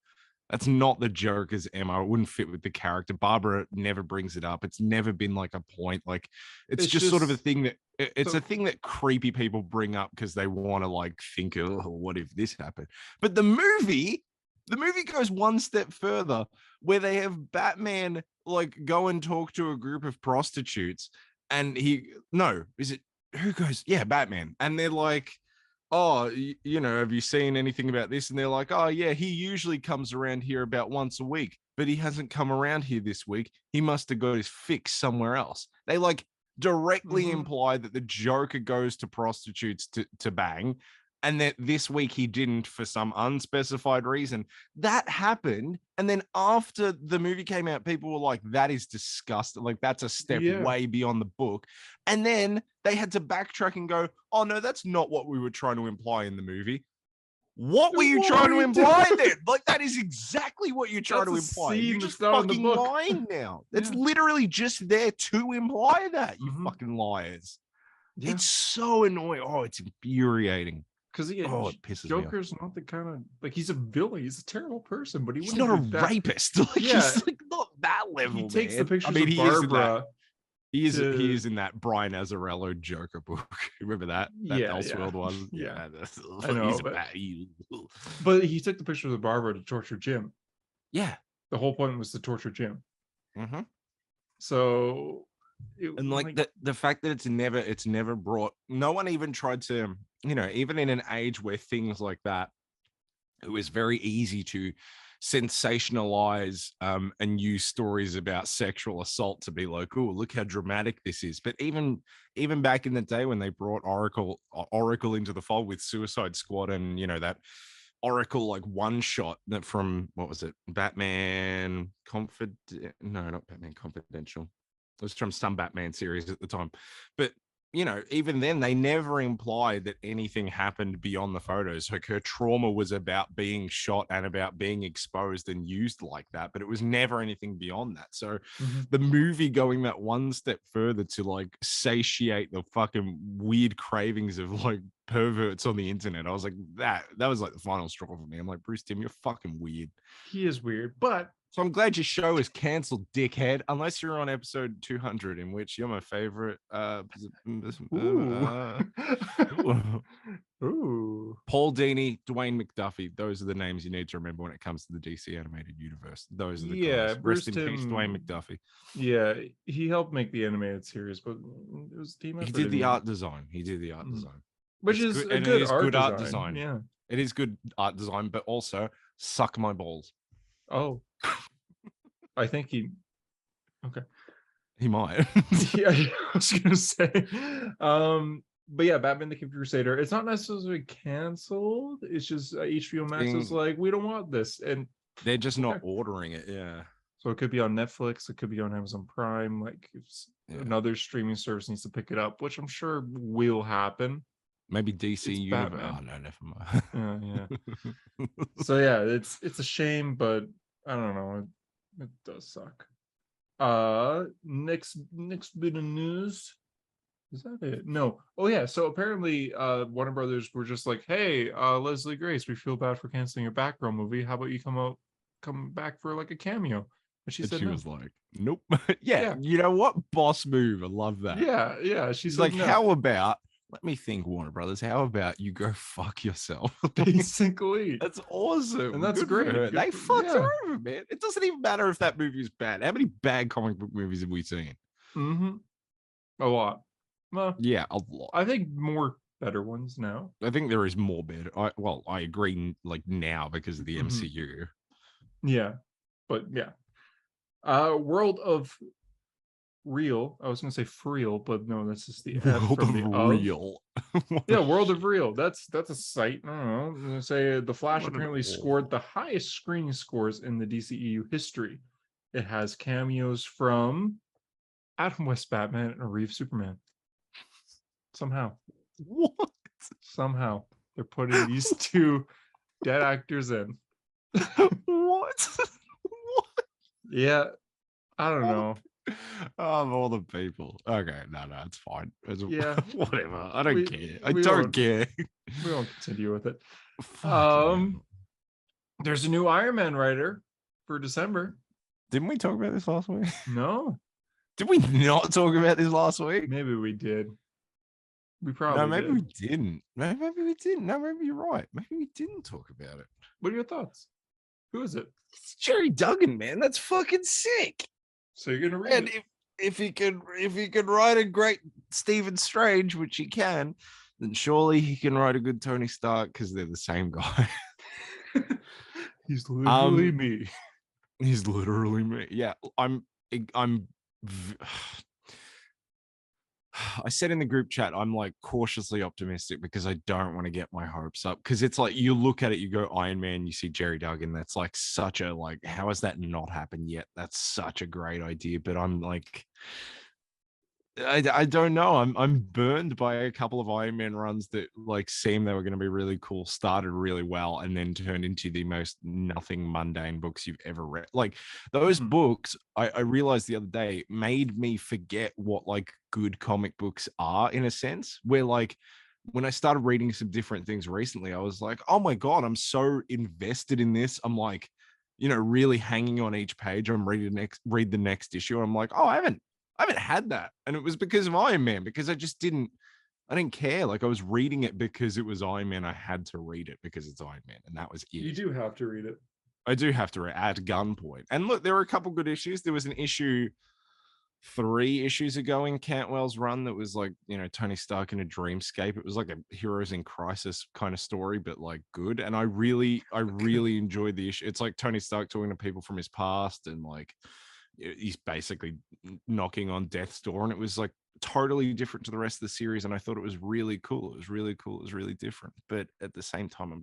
the Joker's MO. It wouldn't fit with the character. Barbara never brings it up. It's never been like a point. Like it's just sort of a thing that it's a thing that creepy people bring up because they want to like think, oh, what if this happened? But the movie goes one step further, where they have Batman like go and talk to a group of prostitutes, and who goes, yeah, Batman, and they're like, oh, you know, have you seen anything about this? And they're like, oh yeah, he usually comes around here about once a week, but he hasn't come around here this week. He must have got his fix somewhere else. They like directly imply that the Joker goes to prostitutes to bang, and that this week he didn't for some unspecified reason. That happened, and then after the movie came out, people were like, that is disgusting. Like, that's a step way beyond the book. And then they had to backtrack and go, oh no, that's not what we were trying to imply in the movie. What were you trying to imply then? Like, that is exactly what you're trying to imply. You're just fucking lying now. It's literally just there to imply that, you fucking liars. Yeah. It's so annoying. Oh, it's infuriating. Because it pisses Joker's me off. Not the kind of like, he's a villain. He's a terrible person, but he's not a rapist. Like, he's like not that level. He takes the pictures of Barbara. He is in that Brian Azzarello Joker book. Remember that? That Elseworld one? Yeah. I know. But he took the pictures of Barbara to torture Jim. Yeah. The whole point was to torture Jim. Mm-hmm. So the fact that it's never brought, no one even tried to, you know, even in an age where things like that, it was very easy to sensationalize and use stories about sexual assault to be like, oh, look how dramatic this is. But even back in the day when they brought Oracle into the fold with Suicide Squad, and you know, that Oracle like one shot that from, what was it, Batman not Batman Confidential. It was from some Batman series at the time. But, you know, even then, they never implied that anything happened beyond the photos. Like, her trauma was about being shot and about being exposed and used like that, but it was never anything beyond that. So the movie going that one step further to like satiate the fucking weird cravings of like perverts on the internet, I was like, that was like the final straw for me. I'm like, Bruce Timm, you're fucking weird. He is weird, but so I'm glad your show is cancelled, dickhead. Unless you're on episode 200, in which you're my favorite. Ooh. Paul Dini, Dwayne McDuffie. Those are the names you need to remember when it comes to the DC animated universe. Those are the guys. Rest in peace, Dwayne McDuffie. Yeah, he helped make the animated series, but it was team effort. He did the art design. Which is a good art design. Yeah, it is good art design, but also suck my balls. Oh, I think he. Okay, he might. Yeah, I was gonna say. But yeah, Batman the Crusader. It's not necessarily canceled. It's just HBO Max is like, we don't want this, and they're just not ordering it. Yeah. So it could be on Netflix. It could be on Amazon Prime. Like, if another streaming service needs to pick it up, which I'm sure will happen. Maybe DC Universe. Oh no, never mind. Yeah. So yeah, it's a shame, but I don't know. It does suck. Next bit of news. Is that it? No. Oh yeah. So apparently, Warner Brothers were just like, "Hey, Leslie Grace, we feel bad for canceling your Batgirl movie. How about you come back for like a cameo?" And she said, was like, "Nope." yeah. You know what? Boss move. I love that. Yeah. She's like, "How about let me think, Warner Brothers. How about you go fuck yourself? Basically. That's awesome. And that's Good for great. her. Good They for, fucked yeah. her over, man. It doesn't even matter if that movie is bad. How many bad comic book movies have we seen? Mm-hmm. A lot. Well, Yeah, a lot. I think more better ones now. I think there is more bad. I agree. Like now because of the MCU. Yeah, but yeah. World of Real. I was gonna say Freel, but no, that's just the F World from of the of. Real. Yeah, World of Real. That's a site. I don't know. I'm gonna say The Flash What an apparently scored the highest screening scores in the DCEU history. It has cameos from Adam West Batman and Reeve Superman. Somehow. What? Somehow. They're putting these two dead actors in. What? What? Yeah, I don't know. Of all the people. Okay, no, it's fine. Yeah, Whatever. I don't care. I we don't won't care. we won't continue with it. Fucking hell. There's a new Iron Man writer for December. Didn't we talk about this last week? No, Did we not talk about this last week? maybe we did. We No, probably maybe did. we didn't. Maybe we didn't. No, maybe you're right. Maybe we didn't talk about it. What are your thoughts? Who is it? It's Jerry Duggan, man. That's fucking sick. So you're gonna read And it? if he can write a great Stephen Strange, which he can, then surely he can write a good Tony Stark because they're the same guy. He's literally me. He's literally me. Yeah, I said in the group chat, I'm like cautiously optimistic because I don't want to get my hopes up. Because it's like you look at it, you go Iron Man, you see Jerry Duggan. That's like such a like, how has that not happened yet? That's such a great idea. But I'm like, I don't know. I'm burned by a couple of Iron Man runs that like seemed they were going to be really cool, started really well, and then turned into the most nothing mundane books you've ever read. Like those books, I realized the other day made me forget what like good comic books are in a sense. Where like when I started reading some different things recently, I was like, oh my God, I'm so invested in this. I'm like, really hanging on each page. I'm ready to read the next issue. I'm like, oh, I haven't had that. And it was because of Iron Man, because I didn't care. Like I was reading it because it was Iron Man. I had to read it because it's Iron Man. And that was it. You do have to read it. I do have to read at gunpoint. And look, there were a couple good issues. There was an issue 3 issues ago in Cantwell's run that was like, Tony Stark in a dreamscape. It was like a heroes in crisis kind of story, but like good. And I really enjoyed the issue. It's like Tony Stark talking to people from his past and like, he's basically knocking on death's door, and it was like totally different to the rest of the series, and I thought it was really cool. It was really cool. It was really different, but at the same time,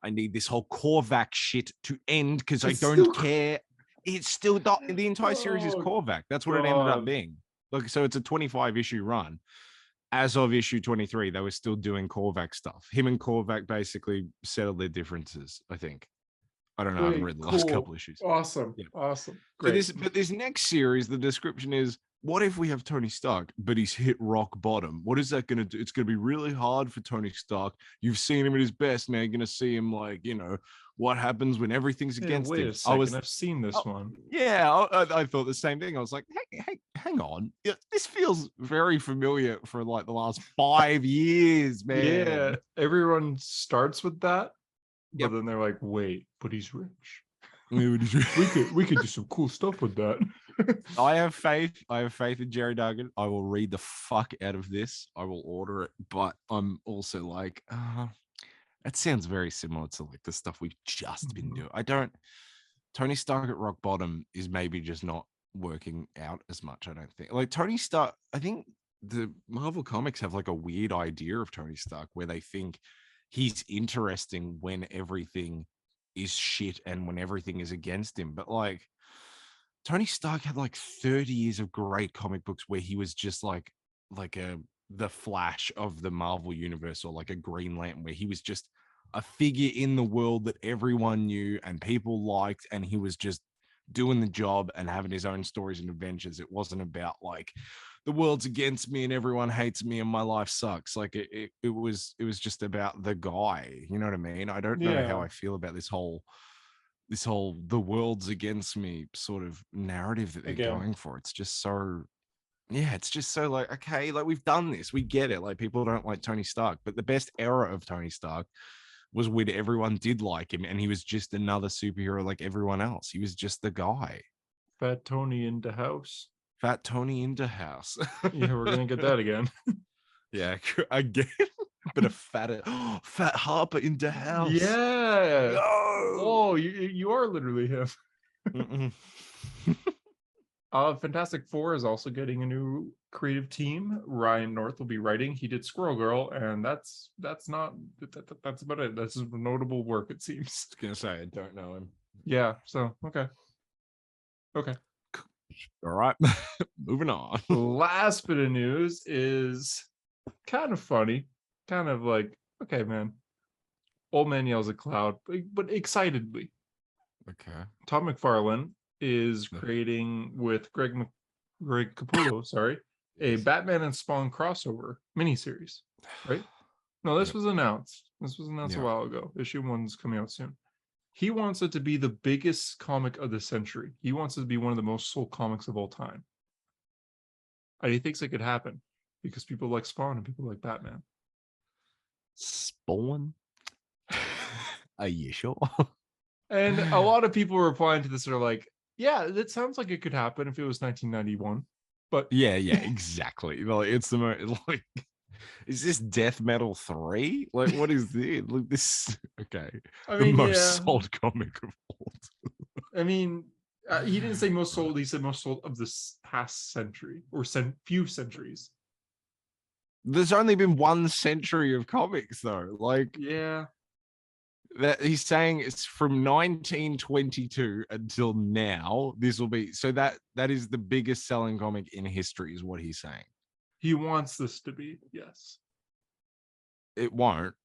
I need this whole Korvac shit to end because I don't care. It's still the entire series is Korvac. That's what it ended up being. Like, so it's a 25 issue run. As of issue 23, they were still doing Korvac stuff. Him and Korvac basically settled their differences, I think. I don't know. I haven't read the last couple issues. Awesome. Yeah. Awesome. Great. So this next series, the description is, what if we have Tony Stark, but he's hit rock bottom? What is that going to do? It's going to be really hard for Tony Stark. You've seen him at his best. Now you're going to see him like, what happens when everything's against wait him. a second. I've seen this one. Yeah, I thought the same thing. I was like, hey, hang on. This feels very familiar for like the last 5 years, man. Yeah, everyone starts with that. But then they're like, wait, but he's rich. we could do some cool stuff with that. I have faith in Jerry Duggan. I will read the fuck out of this. I will order it, but I'm also like, that sounds very similar to like the stuff we've just been doing. Tony Stark at rock bottom is maybe just not working out as much. I don't think. Like Tony Stark, I think the Marvel comics have like a weird idea of Tony Stark where they think he's interesting when everything is shit and when everything is against him. But like Tony Stark had like 30 years of great comic books where he was just like the Flash of the Marvel universe, or like a Green Lantern, where he was just a figure in the world that everyone knew and people liked, and he was just doing the job and having his own stories and adventures. It wasn't about like the world's against me and everyone hates me and my life sucks. Like it was just about the guy. You know what I mean? I don't know how I feel about this whole the world's against me sort of narrative that they're going for. It's just so Yeah, it's just so like, okay, like we've done this, we get it. Like people don't like Tony Stark, but the best era of Tony Stark was when everyone did like him, and he was just another superhero like everyone else. He was just the guy. Fat Tony in the house. Fat Tony into house. Yeah, we're gonna get that again. Yeah, again. Bit of fat, fat Harper into house. Yeah. Yo. Oh, you are literally him. Fantastic Four is also getting a new creative team. Ryan North will be writing. He did Squirrel Girl, and that's not that's about it. That's notable work, it seems. I was gonna say I don't know him. Yeah. So okay. All right, moving on. The last bit of news is kind of funny, kind of like, okay, man. Old man yells at cloud, but excitedly. Okay. Todd McFarlane is creating with Greg Capullo, sorry, a Batman and Spawn crossover miniseries, right? No, this was announced. This was announced a while ago. Issue 1's coming out soon. He wants it to be the biggest comic of the century. He wants it to be one of the most sold comics of all time. And he thinks it could happen because people like Spawn and people like Batman. Spawn? Are you sure? And a lot of people replying to this are like, yeah, that sounds like it could happen if it was 1991. But yeah, exactly. Like it's the most like, is this Death Metal 3? Like, what is this? Look, this okay. I mean, the most sold comic of all. I mean, he didn't say most sold. He said most sold of this past century or few centuries. There's only been 1 century of comics, though. Like, yeah, that he's saying it's from 1922 until now. This will be so that is the biggest selling comic in history, is what he's saying. He wants this to be, yes. It won't.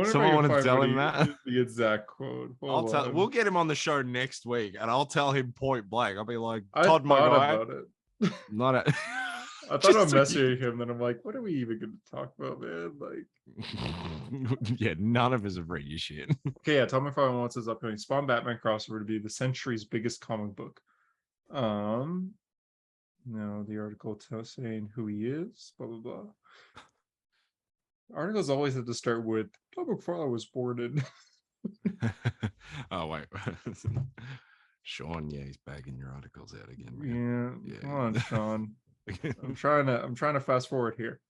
Someone want to tell him that? The exact quote. We'll get him on the show next week, and I'll tell him point blank. I'll be like, Todd, my guy. About it. Not a. I thought I'm messaging him, then I'm like, what are we even going to talk about, man? Like, yeah, none of us have read your shit. Okay, yeah, Todd McFarlane wants his upcoming Spawn Batman crossover to be the century's biggest comic book. No, the article saying who he is, blah blah blah. Articles always have to start with Todd McFarlane was born in. Oh wait, Sean, yeah, he's bagging your articles out again, man. Yeah, come on, Sean. I'm trying to fast forward here.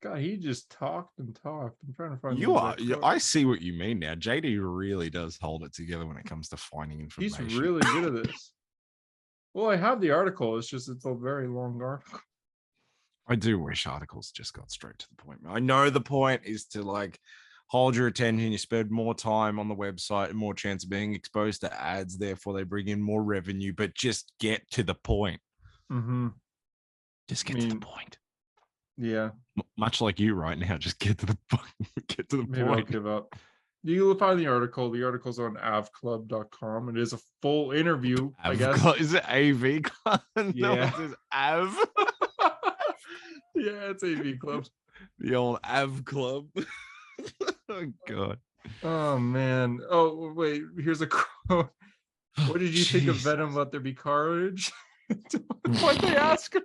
God, he just talked and talked. I'm trying to find. I see what you mean now. JD really does hold it together when it comes to finding information. He's really good at this. Well, I have the article. It's a very long article. I do wish articles just got straight to the point. I know the point is to like hold your attention. You spend more time on the website and more chance of being exposed to ads. Therefore, they bring in more revenue. But just get to the point. Mm-hmm. Just get to the point. Yeah. Much like you right now, just get to the point. Get to the Maybe point. I'll give up. You will find the article. The article's on avclub.com. It is a full interview, I guess. Is it AV Club? Yeah. No, it says Av. Yeah, it's AV Club. The old Av Club. Oh, God. Oh, man. Oh, wait. Here's a quote. What did you think of Venom? Let There Be Carnage? What they ask him?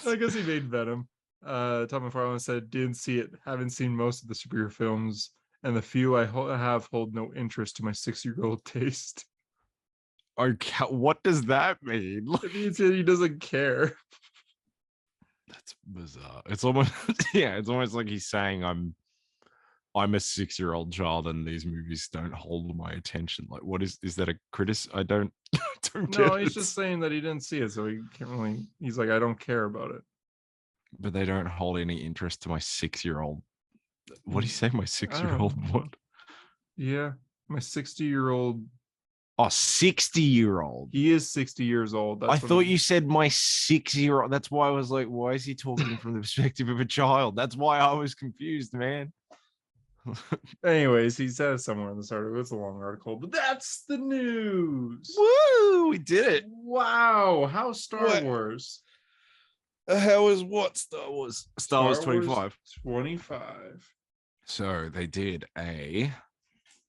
I guess he made Venom. Todd McFarlane said, didn't see it. Haven't seen most of the superhero films. And the few I have hold no interest to my 6-year-old taste. Okay, what does that mean? It means he doesn't care. That's bizarre. It's almost it's almost like he's saying I'm a 6-year-old child and these movies don't hold my attention. Like, what is that a criticism? I don't get No, he's just saying that he didn't see it, so he can't really. He's like, I don't care about it. But they don't hold any interest to my 6-year-old. What do you say? My 6-year-old what? Yeah, my 60-year-old. Oh, 60-year-old. He is 60 years old. I thought you said my 6-year-old. That's why I was like, why is he talking from the perspective of a child? That's why I was confused, man. Anyways, he says somewhere in this article. It's a long article, but that's the news. Woo! We did it. Wow. How Star Wars? How is what Star Wars? Star Wars 25. 25. So they did a.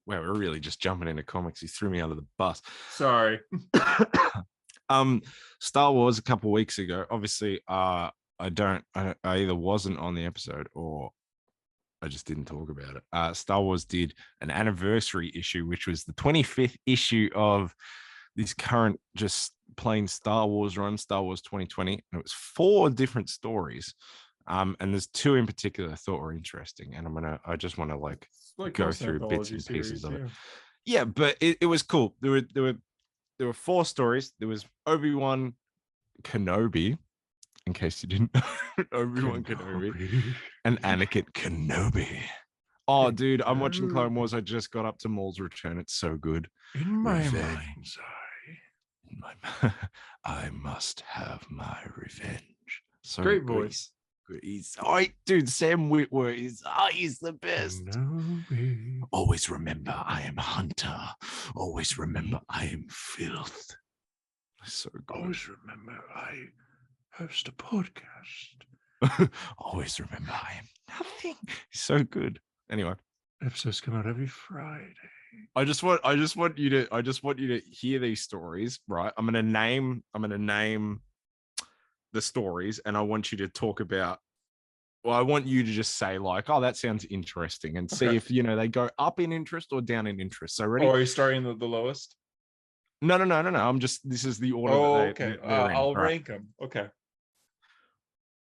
Wow, we're really just jumping into comics. He threw me under the bus. Sorry. Star Wars a couple weeks ago. Obviously, I either wasn't on the episode or I just didn't talk about it. Star Wars did an anniversary issue, which was the 25th issue of this current just plain Star Wars run, Star Wars 2020. And it was 4 different stories. And there's 2 in particular I thought were interesting. And I just want to like go through bits and pieces of it. Yeah, but it was cool. There were 4 stories. There was Obi-Wan Kenobi, in case you didn't know, Obi-Wan Kenobi and Anakin Kenobi. Oh, dude, I'm watching Clone Wars. I just got up to Maul's Return. It's so good. In my mind's eye. I must have my revenge. So great voice. He's dude, Sam Witwer he's the best. Kenobi. Always remember I am Hunter. Always remember I am filth. So good. Always remember I host a podcast. Always remember I am nothing. So good. Anyway, episodes come out every Friday. I just want you to hear these stories, right? I'm gonna name the stories, and I want you to talk about. Well, I want you to just say like, "Oh, that sounds interesting," and see if they go up in interest or down in interest. So ready? Oh, are you starting the lowest? No. This is the order. Oh, that okay. they're in. I'll rank them. Okay.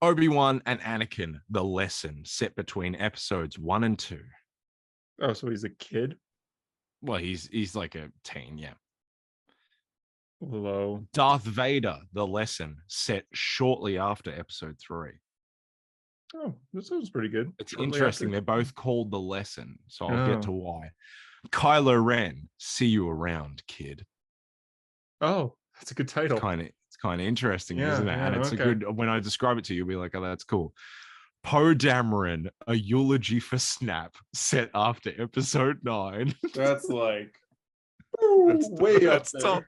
Obi-Wan and Anakin: The Lesson, set between episodes 1 and 2. Oh, so he's a kid? Well, he's like a teen, yeah. Low. Darth Vader: The Lesson, set shortly after episode 3. Oh, this sounds pretty good. It's interesting. They're both called The Lesson, so I'll get to why. Kylo Ren: See You Around, Kid. Oh, that's a good title. It's kind of interesting, isn't it? Yeah, And it's a good. When I describe it to you, you'll be like, "Oh, that's cool." Poe Dameron: A Eulogy for Snap, set after episode 9. That's like way up there. Top.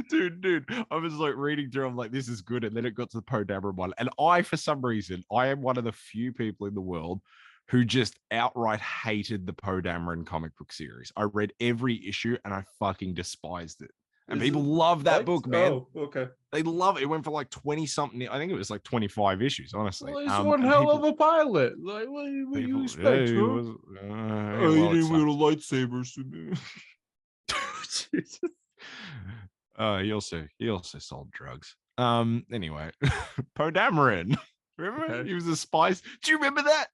Dude. I was like reading through. I'm like, this is good, and then it got to the Poe Dameron one, and for some reason, I am one of the few people in the world who just outright hated the Poe Dameron comic book series. I read every issue, and I fucking despised it. And people love that book, man. Oh, okay. They love it. It went for like 20 something. I think it was like 25 issues, honestly. Well, he's one hell of a pilot. Like, what do you expect? You didn't wear the lightsabers to me. He also sold drugs. Anyway, Poe Dameron. Remember? He was a spice. Do you remember that?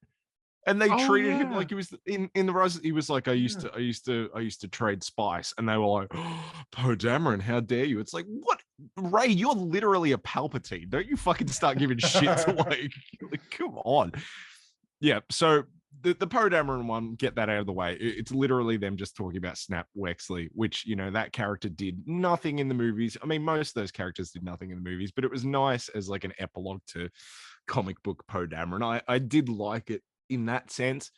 And they treated him like he was in the Rise. He was like, I used to trade spice, and they were like, oh, Poe Dameron, how dare you? It's like, what, Ray? You're literally a Palpatine. Don't you fucking start giving shit to like come on. Yeah. So the Poe Dameron one, get that out of the way. It's literally them just talking about Snap Wexley, which that character did nothing in the movies. I mean, most of those characters did nothing in the movies, but it was nice as like an epilogue to comic book Poe Dameron. I did like it. In that sense,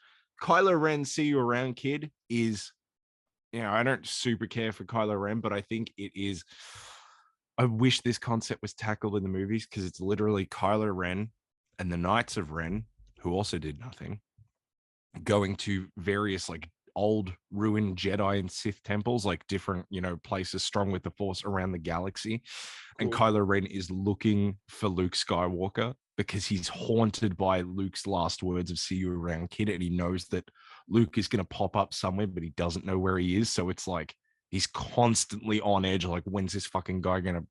Kylo Ren: See You Around, Kid is, I don't super care for Kylo Ren, but I think it is. I wish this concept was tackled in the movies, because it's literally Kylo Ren and the Knights of Ren, who also did nothing, going to various like old ruined Jedi and Sith temples, like different, places strong with the Force around the galaxy. Cool. And Kylo Ren is looking for Luke Skywalker, because he's haunted by Luke's last words of "See you around, kid," and he knows that Luke is going to pop up somewhere, but he doesn't know where he is. So it's like he's constantly on edge. Like, when's this fucking guy gonna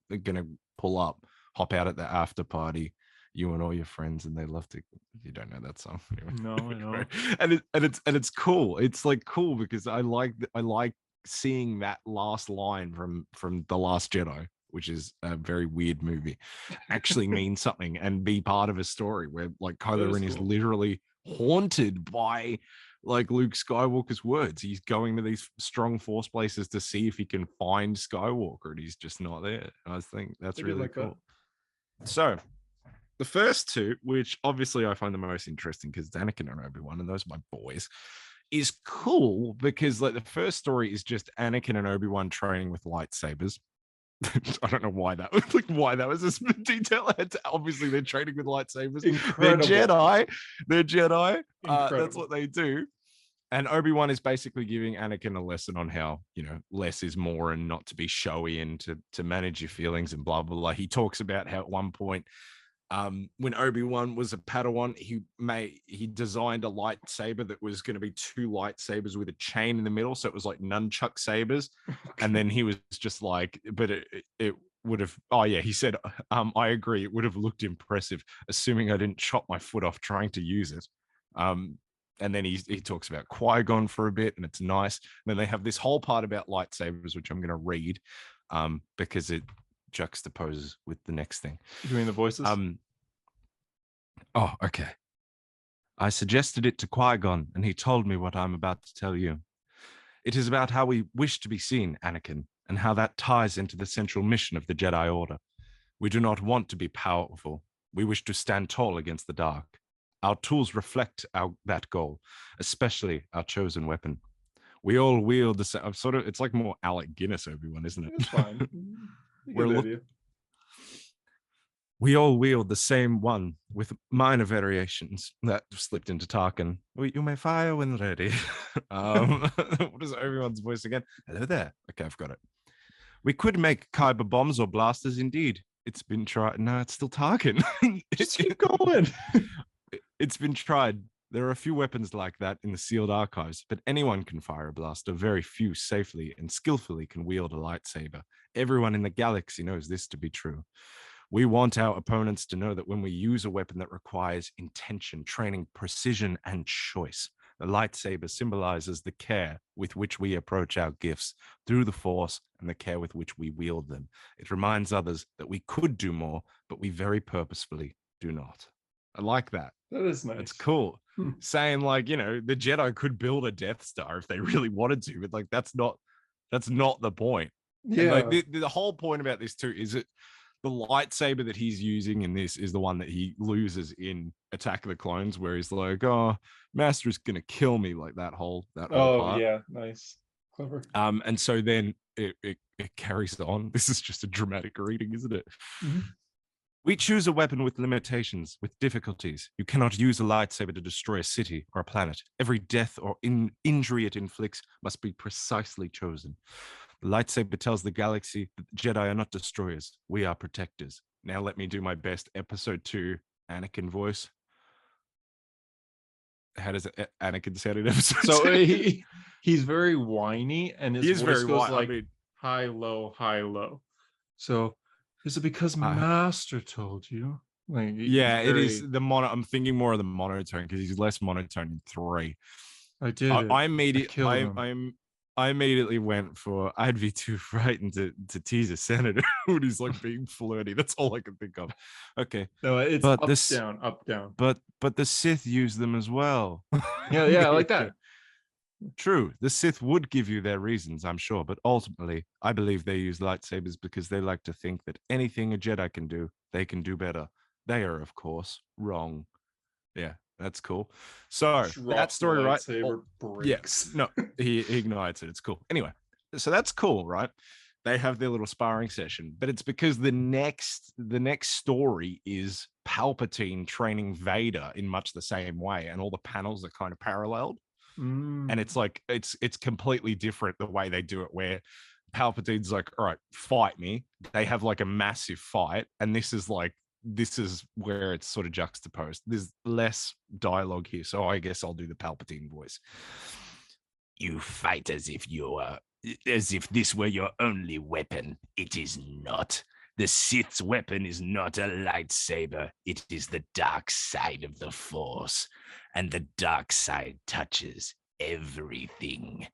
pull up, hop out at the after party, you and all your friends, and they love to. You don't know that song, anyway. No, I know. and it's cool. It's like cool because I like seeing that last line from The Last Jedi, which is a very weird movie, actually mean something and be part of a story where like Kylo Ren is literally haunted by like Luke Skywalker's words. He's going to these strong Force places to see if he can find Skywalker, and he's just not there. I think that's really cool. So the first 2, which obviously I find the most interesting because it's Anakin and Obi-Wan, and those are my boys, is cool because like the first story is just Anakin and Obi-Wan training with lightsabers. I don't know why that was this detail. Obviously, they're training with lightsabers. Incredible. They're Jedi. That's what they do. And Obi-Wan is basically giving Anakin a lesson on how, less is more and not to be showy and to manage your feelings and blah, blah, blah. He talks about how at one point, when Obi-Wan was a Padawan, he designed a lightsaber that was going to be two lightsabers with a chain in the middle. So it was like nunchuck sabers. Okay. And then he was just like, but it would have, he said, I agree. It would have looked impressive, assuming I didn't chop my foot off trying to use it. And then he talks about Qui-Gon for a bit, and it's nice. And then they have this whole part about lightsabers, which I'm going to read because it juxtaposes with the next thing. You mean the voices? Okay. I suggested it to Qui-Gon, and he told me what I'm about to tell you. It is about how we wish to be seen, Anakin, and how that ties into the central mission of the Jedi Order. We do not want to be powerful. We wish to stand tall against the dark. Our tools reflect that goal, especially our chosen weapon. We all wield the same. It's like more Alec Guinness, Obi-Wan, isn't it? It's fine. We all wield the same one with minor variations that slipped into Tarkin. You may fire when ready. What is Obi-Wan's voice again? Hello there. Okay, I've got it. We could make kyber bombs or blasters, indeed. It's been tried. No, it's still Tarkin. Just keep going. It's been tried. There are a few weapons like that in the sealed archives, but anyone can fire a blaster. Very few safely and skillfully can wield a lightsaber. Everyone in the galaxy knows this to be true. We want our opponents to know that when we use a weapon that requires intention, training, precision, and choice, the lightsaber symbolizes the care with which we approach our gifts through the Force and the care with which we wield them. It reminds others that we could do more, but we very purposefully do not. I like that. That is nice. It's cool. Saying like, the Jedi could build a Death Star if they really wanted to, but like that's not the point. Yeah. And like the whole point about this too is that the lightsaber that he's using in this is the one that he loses in Attack of the Clones, where he's like, "Oh, Master's gonna kill me," like that whole part. Yeah, nice, clever. And so then it carries on. This is just a dramatic reading, isn't it? Mm-hmm. We choose a weapon with limitations, with difficulties. You cannot use a lightsaber to destroy a city or a planet. Every death or injury it inflicts must be precisely chosen. The lightsaber tells the galaxy that the Jedi are not destroyers. We are protectors. Now let me do my best Episode 2 Anakin voice. How does Anakin sound in Episode 2? So he's very whiny, and his voice goes like high, low. So is it because Master told you? Like, yeah, it is the mono. I'm thinking more of the monotone because he's less monotone in 3. I did. I immediately went for I'd be too frightened to tease a senator when he's like being flirty. That's all I can think of. Okay. No, it's up, down. But the Sith use them as well. Yeah, I like that. True. The Sith would give you their reasons, I'm sure, but ultimately, I believe they use lightsabers because they like to think that anything a Jedi can do, they can do better. They are, of course, wrong. Yeah. That's cool. So that story, right? Yes. No, he ignites it. It's cool. Anyway, so that's cool, right? They have their little sparring session, but it's because the next story is Palpatine training Vader in much the same way, and all the panels are kind of paralleled. And it's like it's completely different the way they do it, where Palpatine's like, all right, fight me. They have like a massive fight, and this is where it's sort of juxtaposed. There's less dialogue here, so I guess I'll do the Palpatine voice. You fight as if this were your only weapon. It is not. The Sith's weapon is not a lightsaber. It is the dark side of the Force, and the dark side touches everything.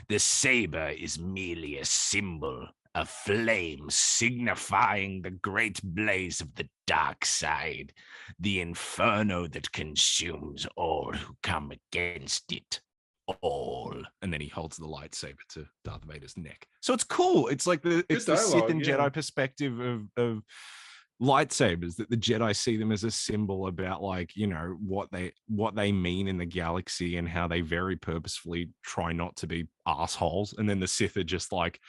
The saber is merely a symbol, a flame signifying the great blaze of the dark side, the inferno that consumes all who come against it. All. And then he holds the lightsaber to Darth Vader's neck. So it's cool. It's like the Sith and Jedi perspective of lightsabers, that the Jedi see them as a symbol about, like, what they mean in the galaxy and how they very purposefully try not to be assholes. And then the Sith are just like,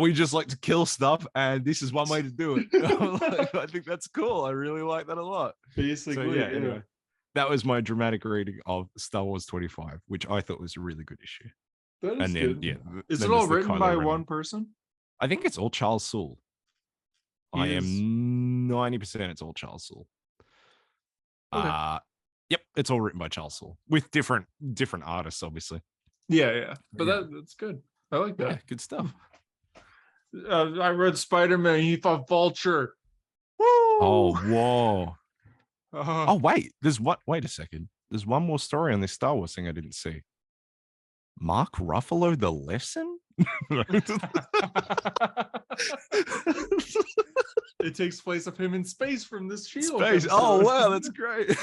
we just like to kill stuff, and this is one way to do it. I think that's cool. I really like that a lot. Basically, so, yeah. Anyway. that was my dramatic reading of Star Wars 25, which I thought was a really good issue. That is And then, good. yeah, Is then it all there's the written Kylo by Ren one person? I think it's all Charles Soule. I He is am 90% it's all Charles Soule. okay. Yep, it's all written by Charles Soule with different artists, obviously. Yeah. But Yeah. that's good. I like that. Yeah, good stuff. I read Spider-Man. He fought Vulture. Woo! Oh, whoa. Uh, Oh, wait. Wait a second. There's one more story on this Star Wars thing I didn't see. Mark Ruffalo, the lesson? It takes place of him in space from this Shield Space. episode. Oh, wow, that's great.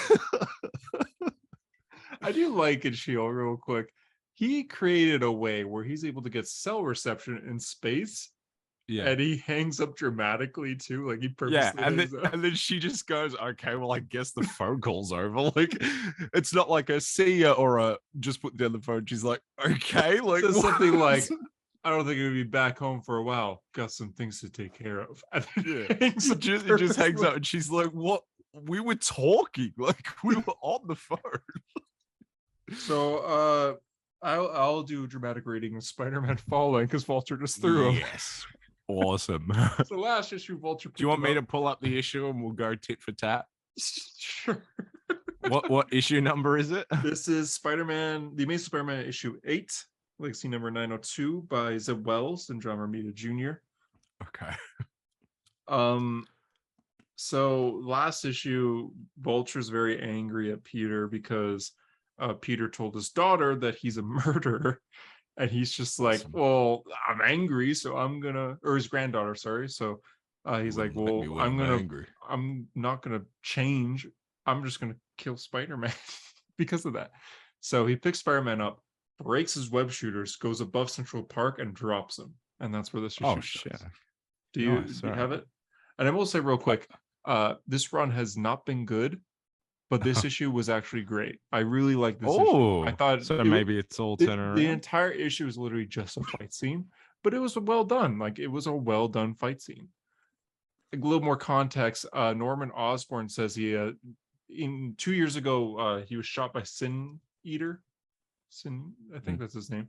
I do like in Shield real quick. He created a way where he's able to get cell reception in space. Yeah. And he hangs up dramatically too. Like he purposely Yeah, hangs up. and then she just goes, okay, well, I guess the phone call's over. Like, it's not like a see ya or a just put down the phone. She's like, okay, like says something like, I don't think he'll be back home for a while. Got some things to take care of. And yeah. It just hangs up, and she's like, what? We were talking, like we were on the phone. So I'll do a dramatic reading of Spider-Man Falling because Vulture just threw him. Yes. Awesome. So last issue, Vulture. Do you want me to pull up the issue and we'll go tit for tat? Sure. What issue number is it? This is Spider-Man, The Amazing Spider-Man issue 8, legacy number 902 by Zeb Wells and John Romita Jr. Okay. So last issue, Vulture's very angry at Peter because Peter told his daughter that he's a murderer. And he's just like, well, I'm angry, so I'm gonna, or his granddaughter, sorry. So he's like, well, I'm not gonna change. I'm just gonna kill Spider-Man because of that. So he picks Spider-Man up, breaks his web shooters, goes above Central Park, and drops him. And that's where this issue starts. Shit. Do you have it? And I will say real quick, this run has not been good, but this issue was actually great. I really like this issue. I thought so. Maybe it's all turning around. The entire issue is literally just a fight scene, but it was well done. Like it was a well done fight scene. A little more context. Norman Osborn says he in 2 years ago he was shot by Sin Eater. I think that's his name.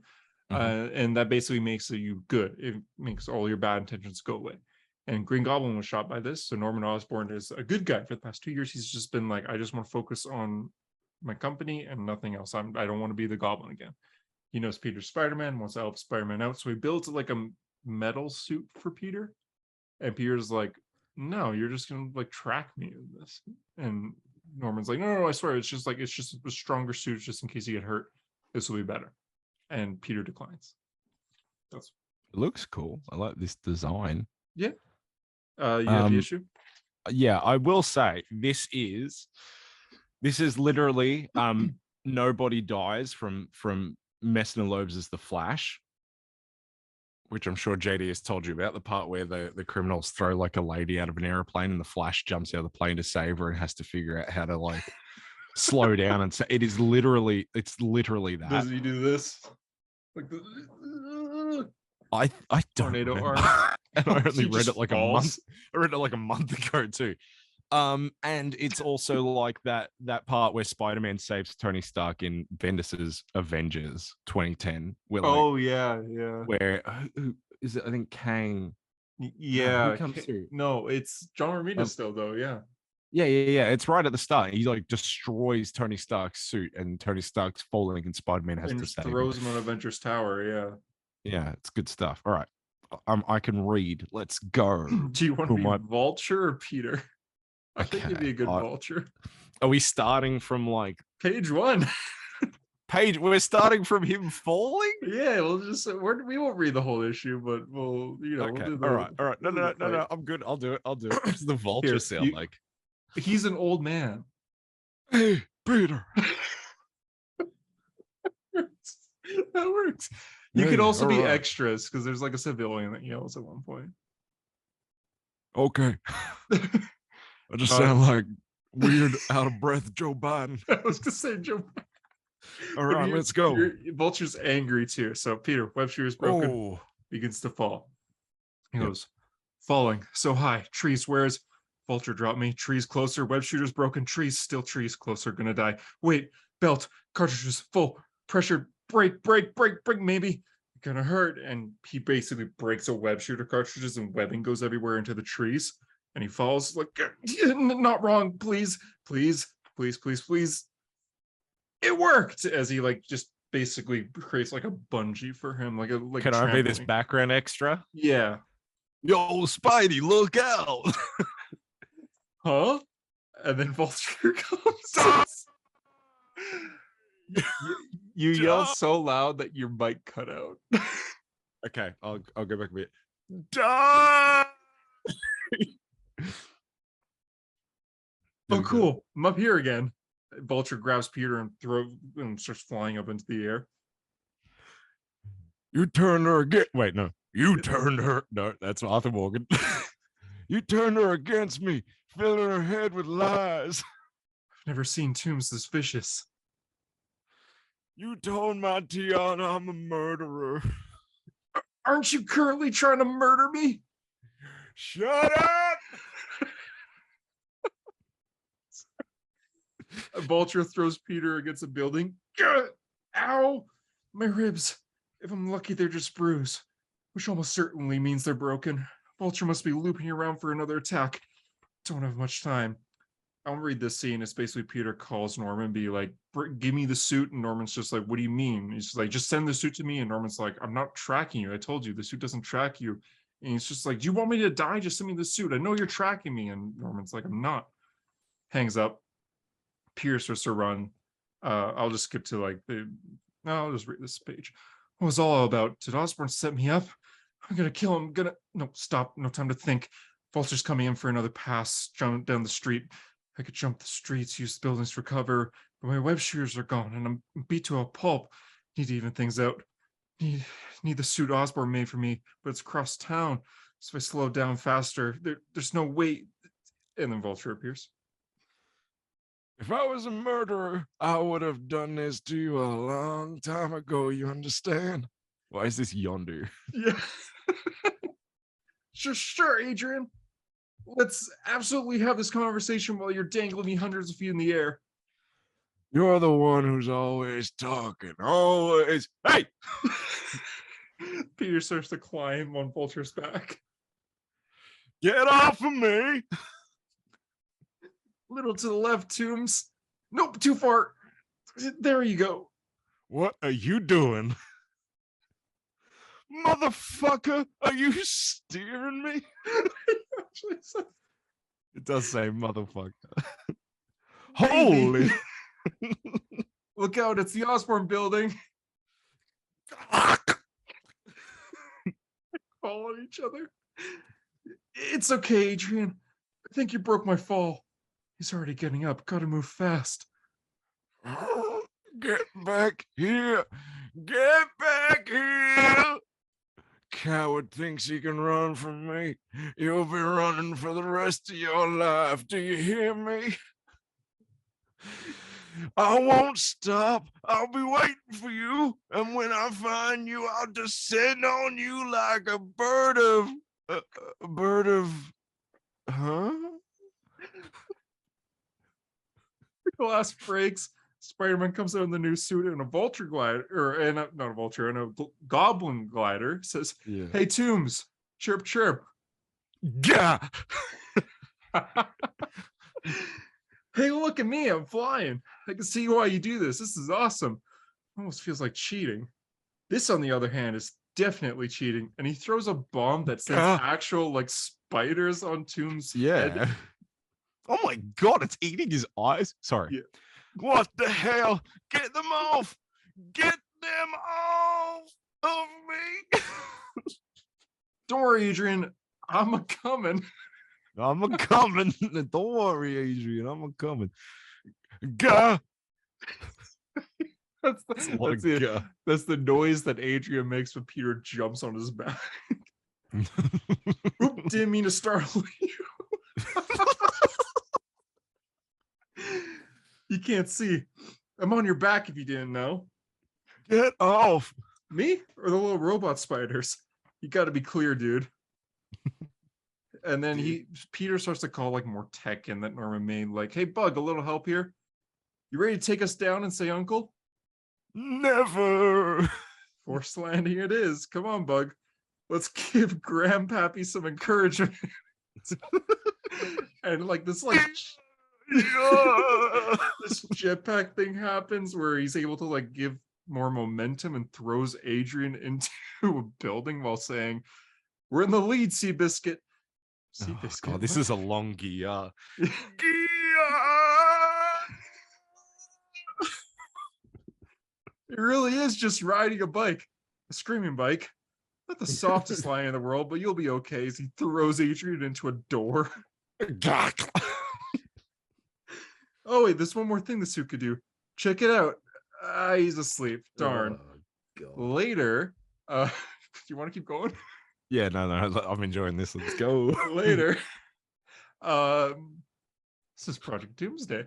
And that basically makes you good. It makes all your bad intentions go away. And Green Goblin was shot by this. So Norman Osborn is a good guy for the past 2 years. He's just been like, I just want to focus on my company and nothing else. I don't want to be the Goblin again. He knows Peter's Spider-Man, wants to help Spider-Man out. So he builds like a metal suit for Peter. And Peter's like, no, you're just going to like track me in this. And Norman's like, no, I swear. It's just a stronger suit just in case you get hurt. This will be better. And Peter declines. It looks cool. I like this design. Yeah. You have the issue? Yeah, I will say this is literally nobody dies from Messner Loebs as the Flash, which I'm sure JD has told you about, the part where the criminals throw like a lady out of an airplane and the Flash jumps out of the plane to save her and has to figure out how to like slow down. And so it's literally that. Does he do this? Like I don't tornado remember. arm. And I only read it like a month. I read it like a month ago too. And it's also like that part where Spider-Man saves Tony Stark in Bendis's Avengers 2010. Where where who is it? I think Kang. Yeah, who comes through? No, it's John Romita still though. Yeah. Yeah. It's right at the start. He like destroys Tony Stark's suit, and Tony Stark's falling, and Spider-Man has to save him. Throws him on Avengers Tower. Yeah. Yeah, it's good stuff. All right, I can read. Let's go. Do you want to be Vulture or Peter? I think you'd be a good Vulture. Are we starting from like page 1? We're starting from him falling? Yeah, we'll just we won't read the whole issue, but we'll okay. We'll do all right. No, I'm good. I'll do it. What does the Vulture sound like? He's an old man. Hey, Peter. That works. You could also be extras because there's like a civilian that yells at one point. Okay. I just sound like weird, out of breath Joe Biden. I was gonna say Joe Biden. All right, let's go. Vulture's angry too. So Peter, web shooter is broken, begins to fall. He goes, falling so high, trees, where's Vulture dropped me. Trees closer. Web shooters broken. Trees still trees closer. Gonna die. Wait. Belt. Cartridges full. Pressure. Break. Maybe. Gonna hurt. And he basically breaks a web shooter cartridges and webbing goes everywhere into the trees. And he falls like, not wrong. Please. It worked, as he like just basically creates like a bungee for him, like a like. Can I be this background extra? Yeah. Yo, Spidey, look out! Huh? And then Vulture comes. you yelled so loud that your mic cut out. Okay, I'll go back a bit. Die! Oh, cool! I'm up here again. Vulture grabs Peter and starts flying up into the air. You turned her again. Wait, no. You turned her. No, that's Arthur Morgan. You turned her against me, filling her head with lies. I've never seen Tombs this vicious. You told my Tiana I'm a murderer. Aren't you currently trying to murder me? Shut up! A Vulture throws Peter against a building. Ow! My ribs. If I'm lucky, they're just bruised, which almost certainly means they're broken. Vulture must be looping around for another attack. Don't have much time. I'll read this scene. It's basically Peter calls Norman, be like, give me the suit. And Norman's just like, what do you mean? He's like, just send the suit to me. And Norman's like, I'm not tracking you. I told you the suit doesn't track you. And he's just like, do you want me to die? Just send me the suit. I know you're tracking me. And Norman's like, I'm not. Hangs up. Peter starts to run. I'll just skip to like I'll just read this page. What was all about? Did Osborn set me up? I'm gonna kill him. No, stop. No time to think. Vulture's coming in for another pass. Jump down the street. I could jump the streets, use the buildings to recover, but my web shooters are gone and I'm beat to a pulp. Need to even things out. Need the suit Osborn made for me, but it's across town. So if I slow down faster, there's no way. And then Vulture appears. If I was a murderer, I would have done this to you a long time ago, you understand? Why is this yonder? Yeah. Sure, Adrian. Let's absolutely have this conversation while you're dangling me hundreds of feet in the air. You're the one who's always talking, always. Hey! Peter starts to climb on Vulture's back. Get off of me! Little to the left, Tombs. Nope, too far. There you go. What are you doing? Motherfucker, are you steering me? It does say motherfucker. Holy. Look out, it's the Osborn building. Fall on each other. It's okay, Adrian. I think you broke my fall. He's already getting up. Gotta move fast. Get back here. Get back here. Coward thinks he can run from me. You'll be running for the rest of your life. Do you hear me? I won't stop. I'll be waiting for you. And when I find you, I'll descend on you like a bird of... Huh? Glass breaks. Spider-Man comes out in the new suit in a Vulture glider, not a Vulture, in a Goblin glider. Says, yeah. Hey, Tombs, chirp, chirp. Yeah. Hey, look at me. I'm flying. I can see why you do this. This is awesome. Almost feels like cheating. This, on the other hand, is definitely cheating. And he throws a bomb that sends actual like spiders on Tombs' head. Oh my God, it's eating his eyes. Sorry. Yeah. What the hell? Get them off! Get them off of me! Don't worry, Adrian. I'm a coming. I'm a coming. Don't worry, Adrian. I'm a coming. Gah! That's the noise that Adrian makes when Peter jumps on his back. Oop, didn't mean to startle you. You can't see. I'm on your back if you didn't know. Get off. Me or the little robot spiders? You got to be clear, dude. And then Peter starts to call like more tech in that Norman made, like, hey Bug, a little help here. You ready to take us down and say uncle? Never. Forced landing it is. Come on, Bug. Let's give Grandpappy some encouragement. And like this this jetpack thing happens where he's able to like give more momentum and throws Adrian into a building while saying, we're in the lead, Seabiscuit. Seabiscuit. God, this is a long gear. It really is just riding a bike, a screaming bike. Not the softest line in the world, but you'll be okay as he throws Adrian into a door. Oh, wait, there's one more thing the suit could do. Check it out. He's asleep. Darn. Oh, later, you want to keep going? Yeah, no, I'm enjoying this. Let's go. Later. This is Project Doomsday.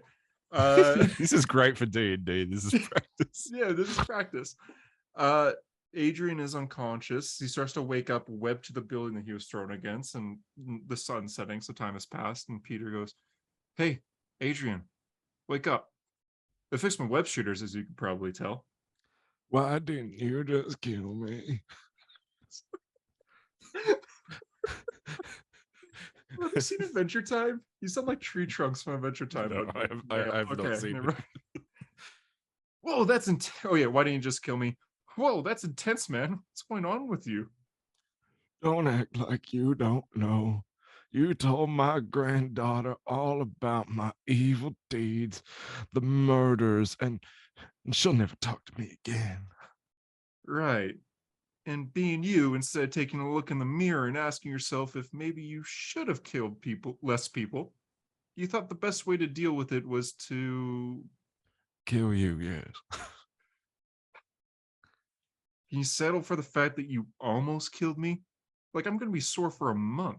This is great for D&D. This is practice. Yeah, this is practice. Adrian is unconscious. He starts to wake up, webbed to the building that he was thrown against, and the sun's setting, so time has passed. And Peter goes, hey, Adrian, wake up. They fixed my web shooters, as you can probably tell. Why didn't you just kill me? Have you seen Adventure Time? You sound like Tree Trunks from Adventure Time. No, I have not seen it. Whoa, that's intense. Oh yeah, why didn't you just kill me? Whoa, that's intense, man. What's going on with you? Don't act like you don't know. You told my granddaughter all about my evil deeds, the murders, and she'll never talk to me again. Right. And being you, instead of taking a look in the mirror and asking yourself if maybe you should have killed less people, you thought the best way to deal with it was to kill you, yes. Can you settle for the fact that you almost killed me? Like, I'm going to be sore for a month.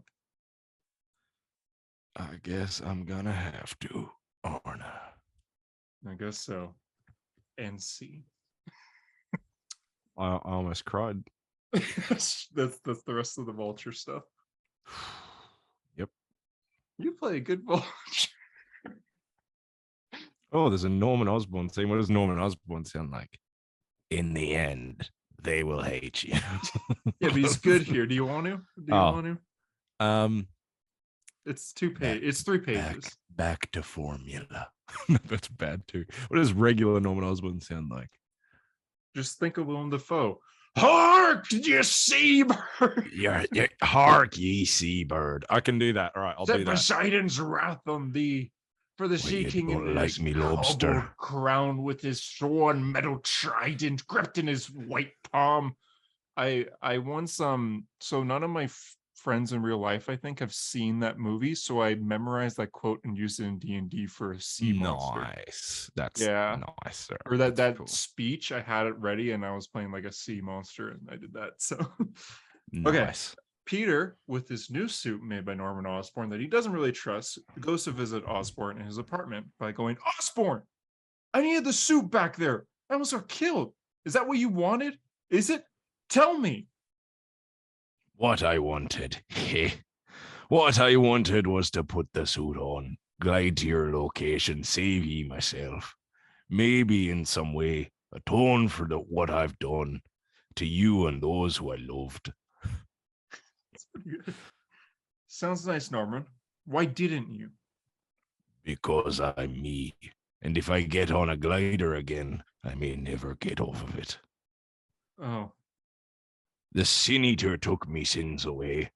I guess I'm going to have to, aren't I guess so. NC. I almost cried. that's the rest of the Vulture stuff. Yep. You play a good Vulture. Oh, there's a Norman Osborn thing. What does Norman Osborn sound like? In the end, they will hate you. Yeah, but he's good here. Do you want to? Want to? It's 2 pages. It's 3 pages. Back to formula. That's bad too. What does regular Norman Osborn sound like? Just think of Willem Dafoe. Hark, ye seabird! Yeah, hark, ye seabird. I can do that. All right, I'll do that. Poseidon's wrath on thee. For the sea king in like me lobster crowned with his sworn metal trident gripped in his white palm. I once so none of my friends in real life I think have seen that movie, so I memorized that quote and used it in D&D for a sea monster. Nice. That's nice, sir. Or that cool speech, I had it ready and I was playing like a sea monster and I did that. So nice. Okay. Peter, with his new suit made by Norman Osborn that he doesn't really trust, goes to visit Osborn in his apartment by going, Osborn, I needed the suit back there. I almost got killed. Is that what you wanted? Is it? Tell me. What I wanted. What I wanted was to put the suit on, glide to your location, save ye myself. Maybe in some way atone for what I've done to you and those who I loved. Sounds nice, Norman. Why didn't you? Because I'm me. And if I get on a glider again, I may never get off of it. Oh. The Sin Eater took me sins away.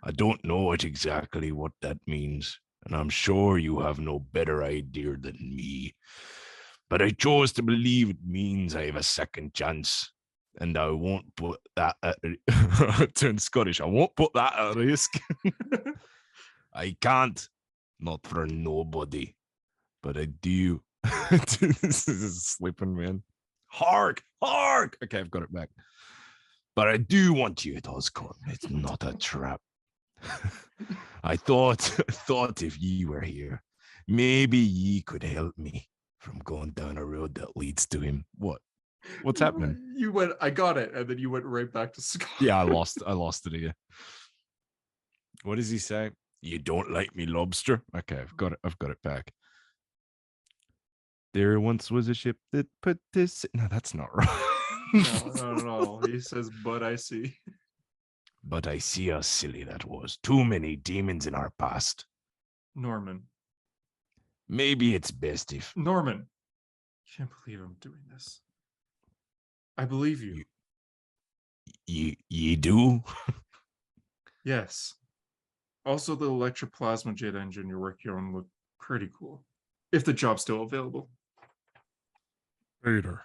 I don't know exactly what that means, and I'm sure you have no better idea than me. But I chose to believe it means I have a second chance. And I won't put that at turn Scottish. I won't put that at risk. I can't. Not for nobody. But I do. This is slipping, man. Hark! Hark! Okay, I've got it back. But I do want you at Oscorp. It's not a trap. I thought if ye were here, maybe ye could help me from going down a road that leads to him. What's happening? You went, I got it, and then you went right back to Scott. Yeah, I lost it again. What does he say? You don't like me, lobster? Okay, I've got it back. There once was a ship that put this. No, that's not right. No. He says, but I see. But I see how silly that was. Too many demons in our past. Norman. Maybe it's best if Norman. I can't believe I'm doing this. I believe you. Ye do? Yes. Also, the electroplasma jet engine you're working on looked pretty cool. If the job's still available. Peter.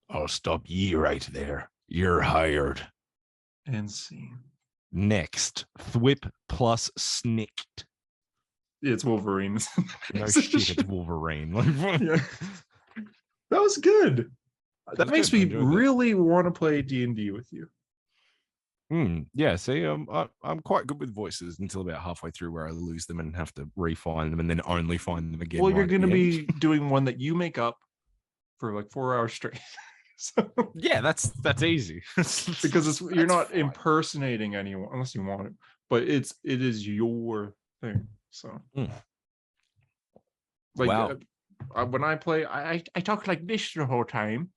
I'll stop ye right there. You're hired. And scene. Next, Thwip plus Snicked. It's Wolverine. No shit, it's Wolverine. Yeah. That was good. That makes me really want to play D&D with you. Yeah, see, I'm quite good with voices until about halfway through where I lose them and have to refine them and then only find them again. Well, you're going to be doing one that you make up for like 4 hours straight. So, yeah, that's easy. Because you're not impersonating anyone unless you want it, but it is your thing. So, like, wow. When I play, I talk like this the whole time,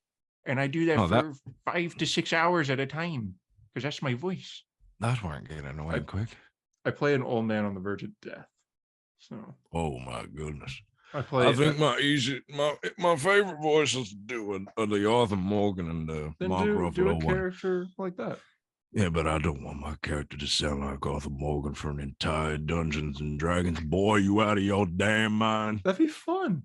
and I do that for 5 to 6 hours at a time because that's my voice. That won't get annoying quick. I play an old man on the verge of death. So, oh my goodness. I think my favorite voices to do are the Arthur Morgan and Mark Ruffalo do a character like that. Yeah, but I don't want my character to sound like Arthur Morgan for an entire Dungeons and Dragons. Boy, you out of your damn mind. That'd be fun.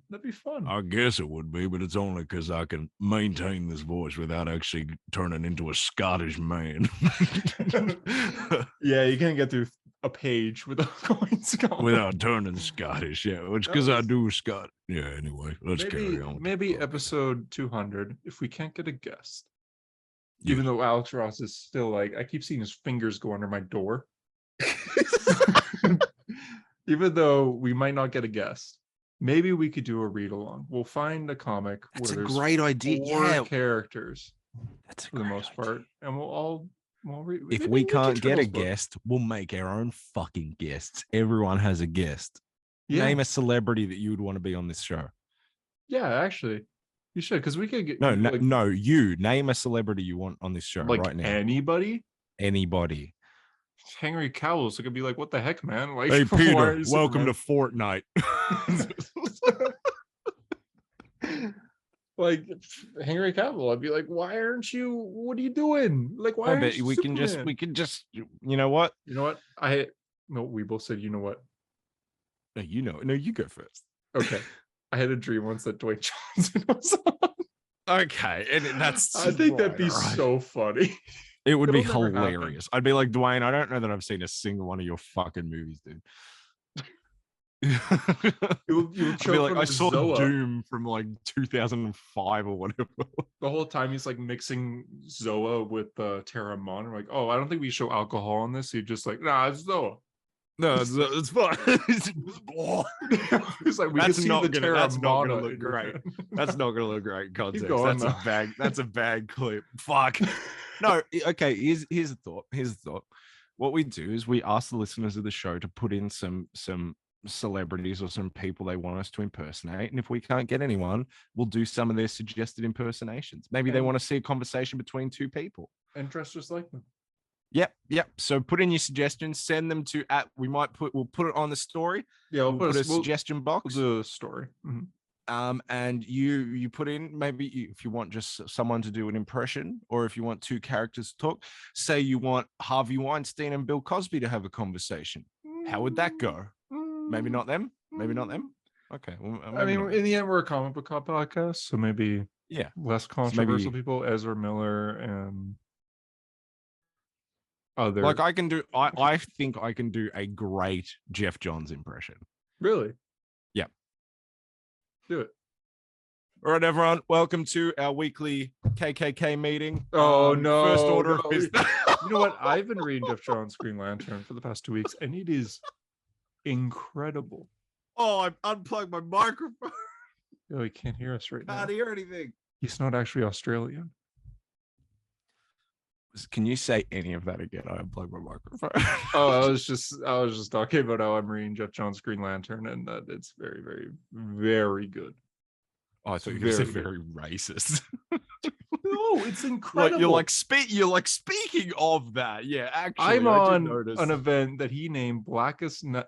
I guess it would be, but it's only because I can maintain this voice without actually turning into a Scottish man. Yeah, you can't get through a page without going Scottish. Without turning Scottish, yeah. Which because I do Scott. Yeah, anyway, let's carry on. Maybe episode 200, if we can't get a guest. Even though Alex Ross is still like, I keep seeing his fingers go under my door. Even though we might not get a guest, maybe we could do a read along. We'll find a comic That's where a there's great idea. 4 characters. That's for the most part, and we'll all read. If we can't get a guest, we'll make our own fucking guests. Everyone has a guest. Yeah. Name a celebrity that you would want to be on this show. Yeah, actually. You should, because we could get no. You name a celebrity you want on this show right now. Anybody. Henry Cavill, so it could be like, what the heck, man? Like, hey Peter, welcome to Fortnite. Like Henry Cavill, I'd be like, why aren't you? What are you doing? Like, why? I bet we can just. You know what? We both said, you know what? No, you go first. Okay. I had a dream once that Dwayne Johnson was on. Okay, and that's. I think that'd be so funny. It would be hilarious. I'd be like, Dwayne, I don't know that I've seen a single one of your fucking movies, dude. you be like, I saw Zoa. Doom from like 2005 or whatever. The whole time he's like mixing Zoa with Terramon. I'm like, oh, I don't think we show alcohol on this. He's just like, nah, it's Zoa. No, it's fine. It's like, we can see the Terramon. That's not gonna look great. That's not gonna look great in context. That's a bad clip. Fuck. No, okay. Here's the thought. What we do is we ask the listeners of the show to put in some celebrities or some people they want us to impersonate, and if we can't get anyone, we'll do some of their suggested impersonations. Maybe they want to see a conversation between two people and dress just like them. Yep. So put in your suggestions, send them to we'll put it on the story. Yeah, we'll put a suggestion box. We'll do a story. Mm-hmm. And you put in if you want just someone to do an impression, or if you want 2 characters to talk. Say you want Harvey Weinstein and Bill Cosby to have a conversation. How would that go? Maybe not them. Okay. Well, I mean, in the end, we're a comic book podcast, so maybe less controversial people. Ezra Miller and other. Like I think I can do a great Jeff Johns impression. Really? Yeah. Do it. All right, everyone. Welcome to our weekly KKK meeting. Oh no! First order of business. You know what? I've been reading Jeff Johns' Green Lantern for the past 2 weeks, and it is incredible. Oh, I unplugged my microphone. Oh, he can't hear us right now. Can't hear anything. He's not actually Australian. Can you say any of that again? I unplugged my microphone. Oh, I was just talking about how I'm reading Jeff Johns' Green Lantern, and that it's very, very, very good. Oh, I thought you were going to say very racist. No, it's incredible. Like you're like speaking of that. Yeah, actually, I'm I did on notice an event that he named Blackest Night,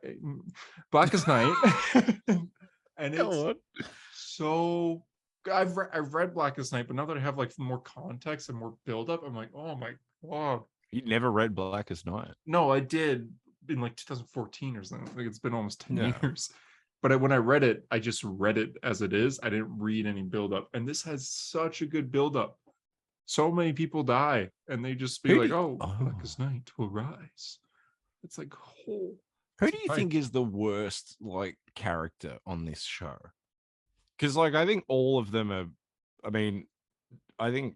and it's so. I've read Blackest Night, but now that I have like more context and more buildup, I'm like, oh my god. You never read Blackest Night? No, I did in like 2014 or something. Like it's been almost 10 years. But when I read it, I just read it as it is. I didn't read any buildup, and this has such a good buildup. So many people die, and they just be like, "Oh, Blackest Night will rise." It's like, oh. Who do you think is the worst like character on this show? Because like I think all of them are. I mean, I think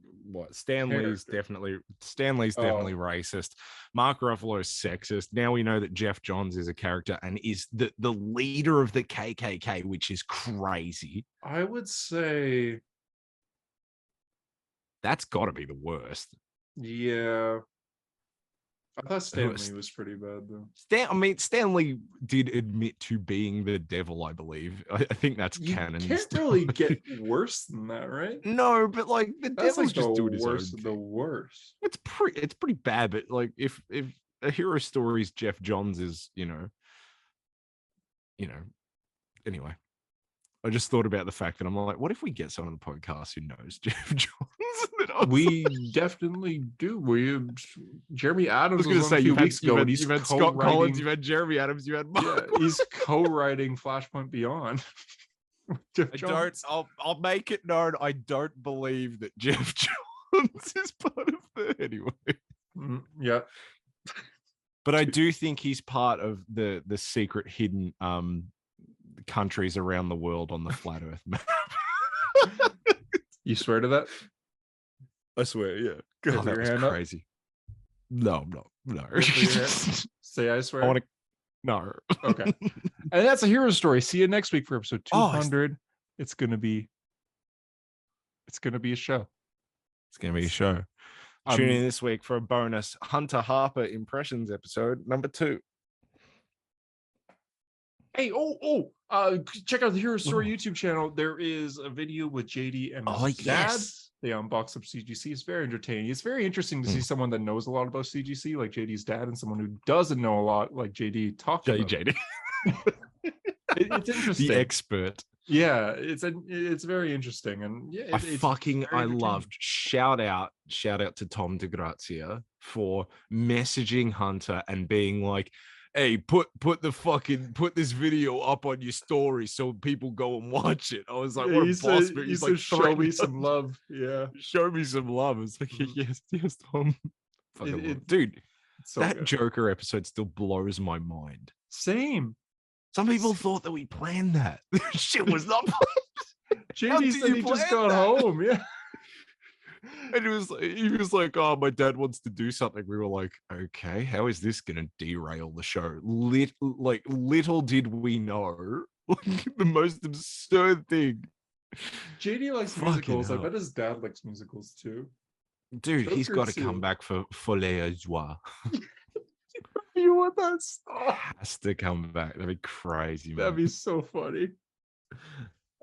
Stanley's definitely racist. Mark Ruffalo's sexist. Now we know that Jeff Johns is a character and is the leader of the KKK, which is crazy. I would say that's got to be the worst. Yeah. I thought Stanley was pretty bad though. Stanley did admit to being the devil, I believe. I think that's canon. You can't really get worse than that, right? No, but like the devil's like just doing his own thing. The worst. It's pretty bad, but like if a hero story's Jeff Johns is, anyway. I just thought about the fact that I'm like, what if we get someone on the podcast who knows Jeff Johns? We definitely do. Jeremy Adams was going to say, you've had Scott Collins, you've had Jeremy Adams, you had Mark. Yeah, he's co-writing Flashpoint Beyond. I'll make it known. I don't believe that Jeff Johns is part of the anyway. Yeah. But I do think he's part of the secret hidden countries around the world on the flat earth map. You swear to that? I swear, yeah. God, that was crazy. Up? No. Say I swear. No. Okay. And that's a hero story. See you next week for episode 200. It's gonna be a show. It's gonna be a show. Tune in this week for a bonus Hunter Harper impressions episode number 2. Hey, check out the Hero Story YouTube channel. There is a video with JD and his dad. They unbox up CGC. It's very entertaining. It's very interesting to see someone that knows a lot about CGC, like JD's dad, and someone who doesn't know a lot, like JD, talk about JD. It's interesting. The expert. Yeah, it's very interesting, and yeah, I loved. Shout out to Tom DeGrazia for messaging Hunter and being like, hey, put this video up on your story so people go and watch it. I was like, what a boss, but he's like, show me some love. Yeah, show me some love. It's like, yes, Tom. Dude, so that good. Joker episode still blows my mind. Same. Some people thought that we planned that. Shit was not planned. JD said he just got home. Yeah. And he was like, oh, my dad wants to do something. We were like, okay, how is this going to derail the show? Little did we know, the most absurd thing. JD likes musicals. I bet his dad likes musicals too. Dude, Joker he's got to come back for Folie à Joie. You want that stuff? Has to come back. That'd be crazy, man. That'd be so funny.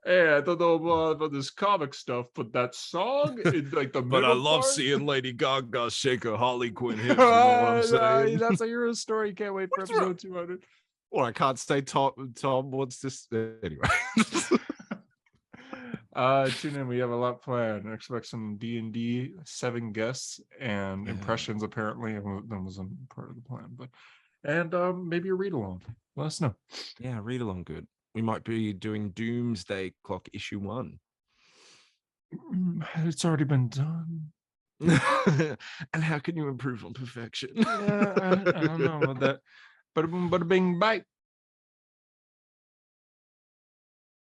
Hey, I don't know about this comic stuff, but that song in like the but I love seeing Lady Gaga shake her Harley Quinn hips. You know what I'm saying? That's a hero story. Can't wait for episode 200. Well, I can't say Tom wants this anyway. Tune in. We have a lot planned. Expect some D&D 7 guests and impressions. Apparently, that wasn't part of the plan, but maybe a read along. Let us know. Yeah, read along. Good. We might be doing Doomsday Clock issue 1. It's already been done. And how can you improve on perfection? Yeah, I don't know about that. Bada boom, bada bing, bye.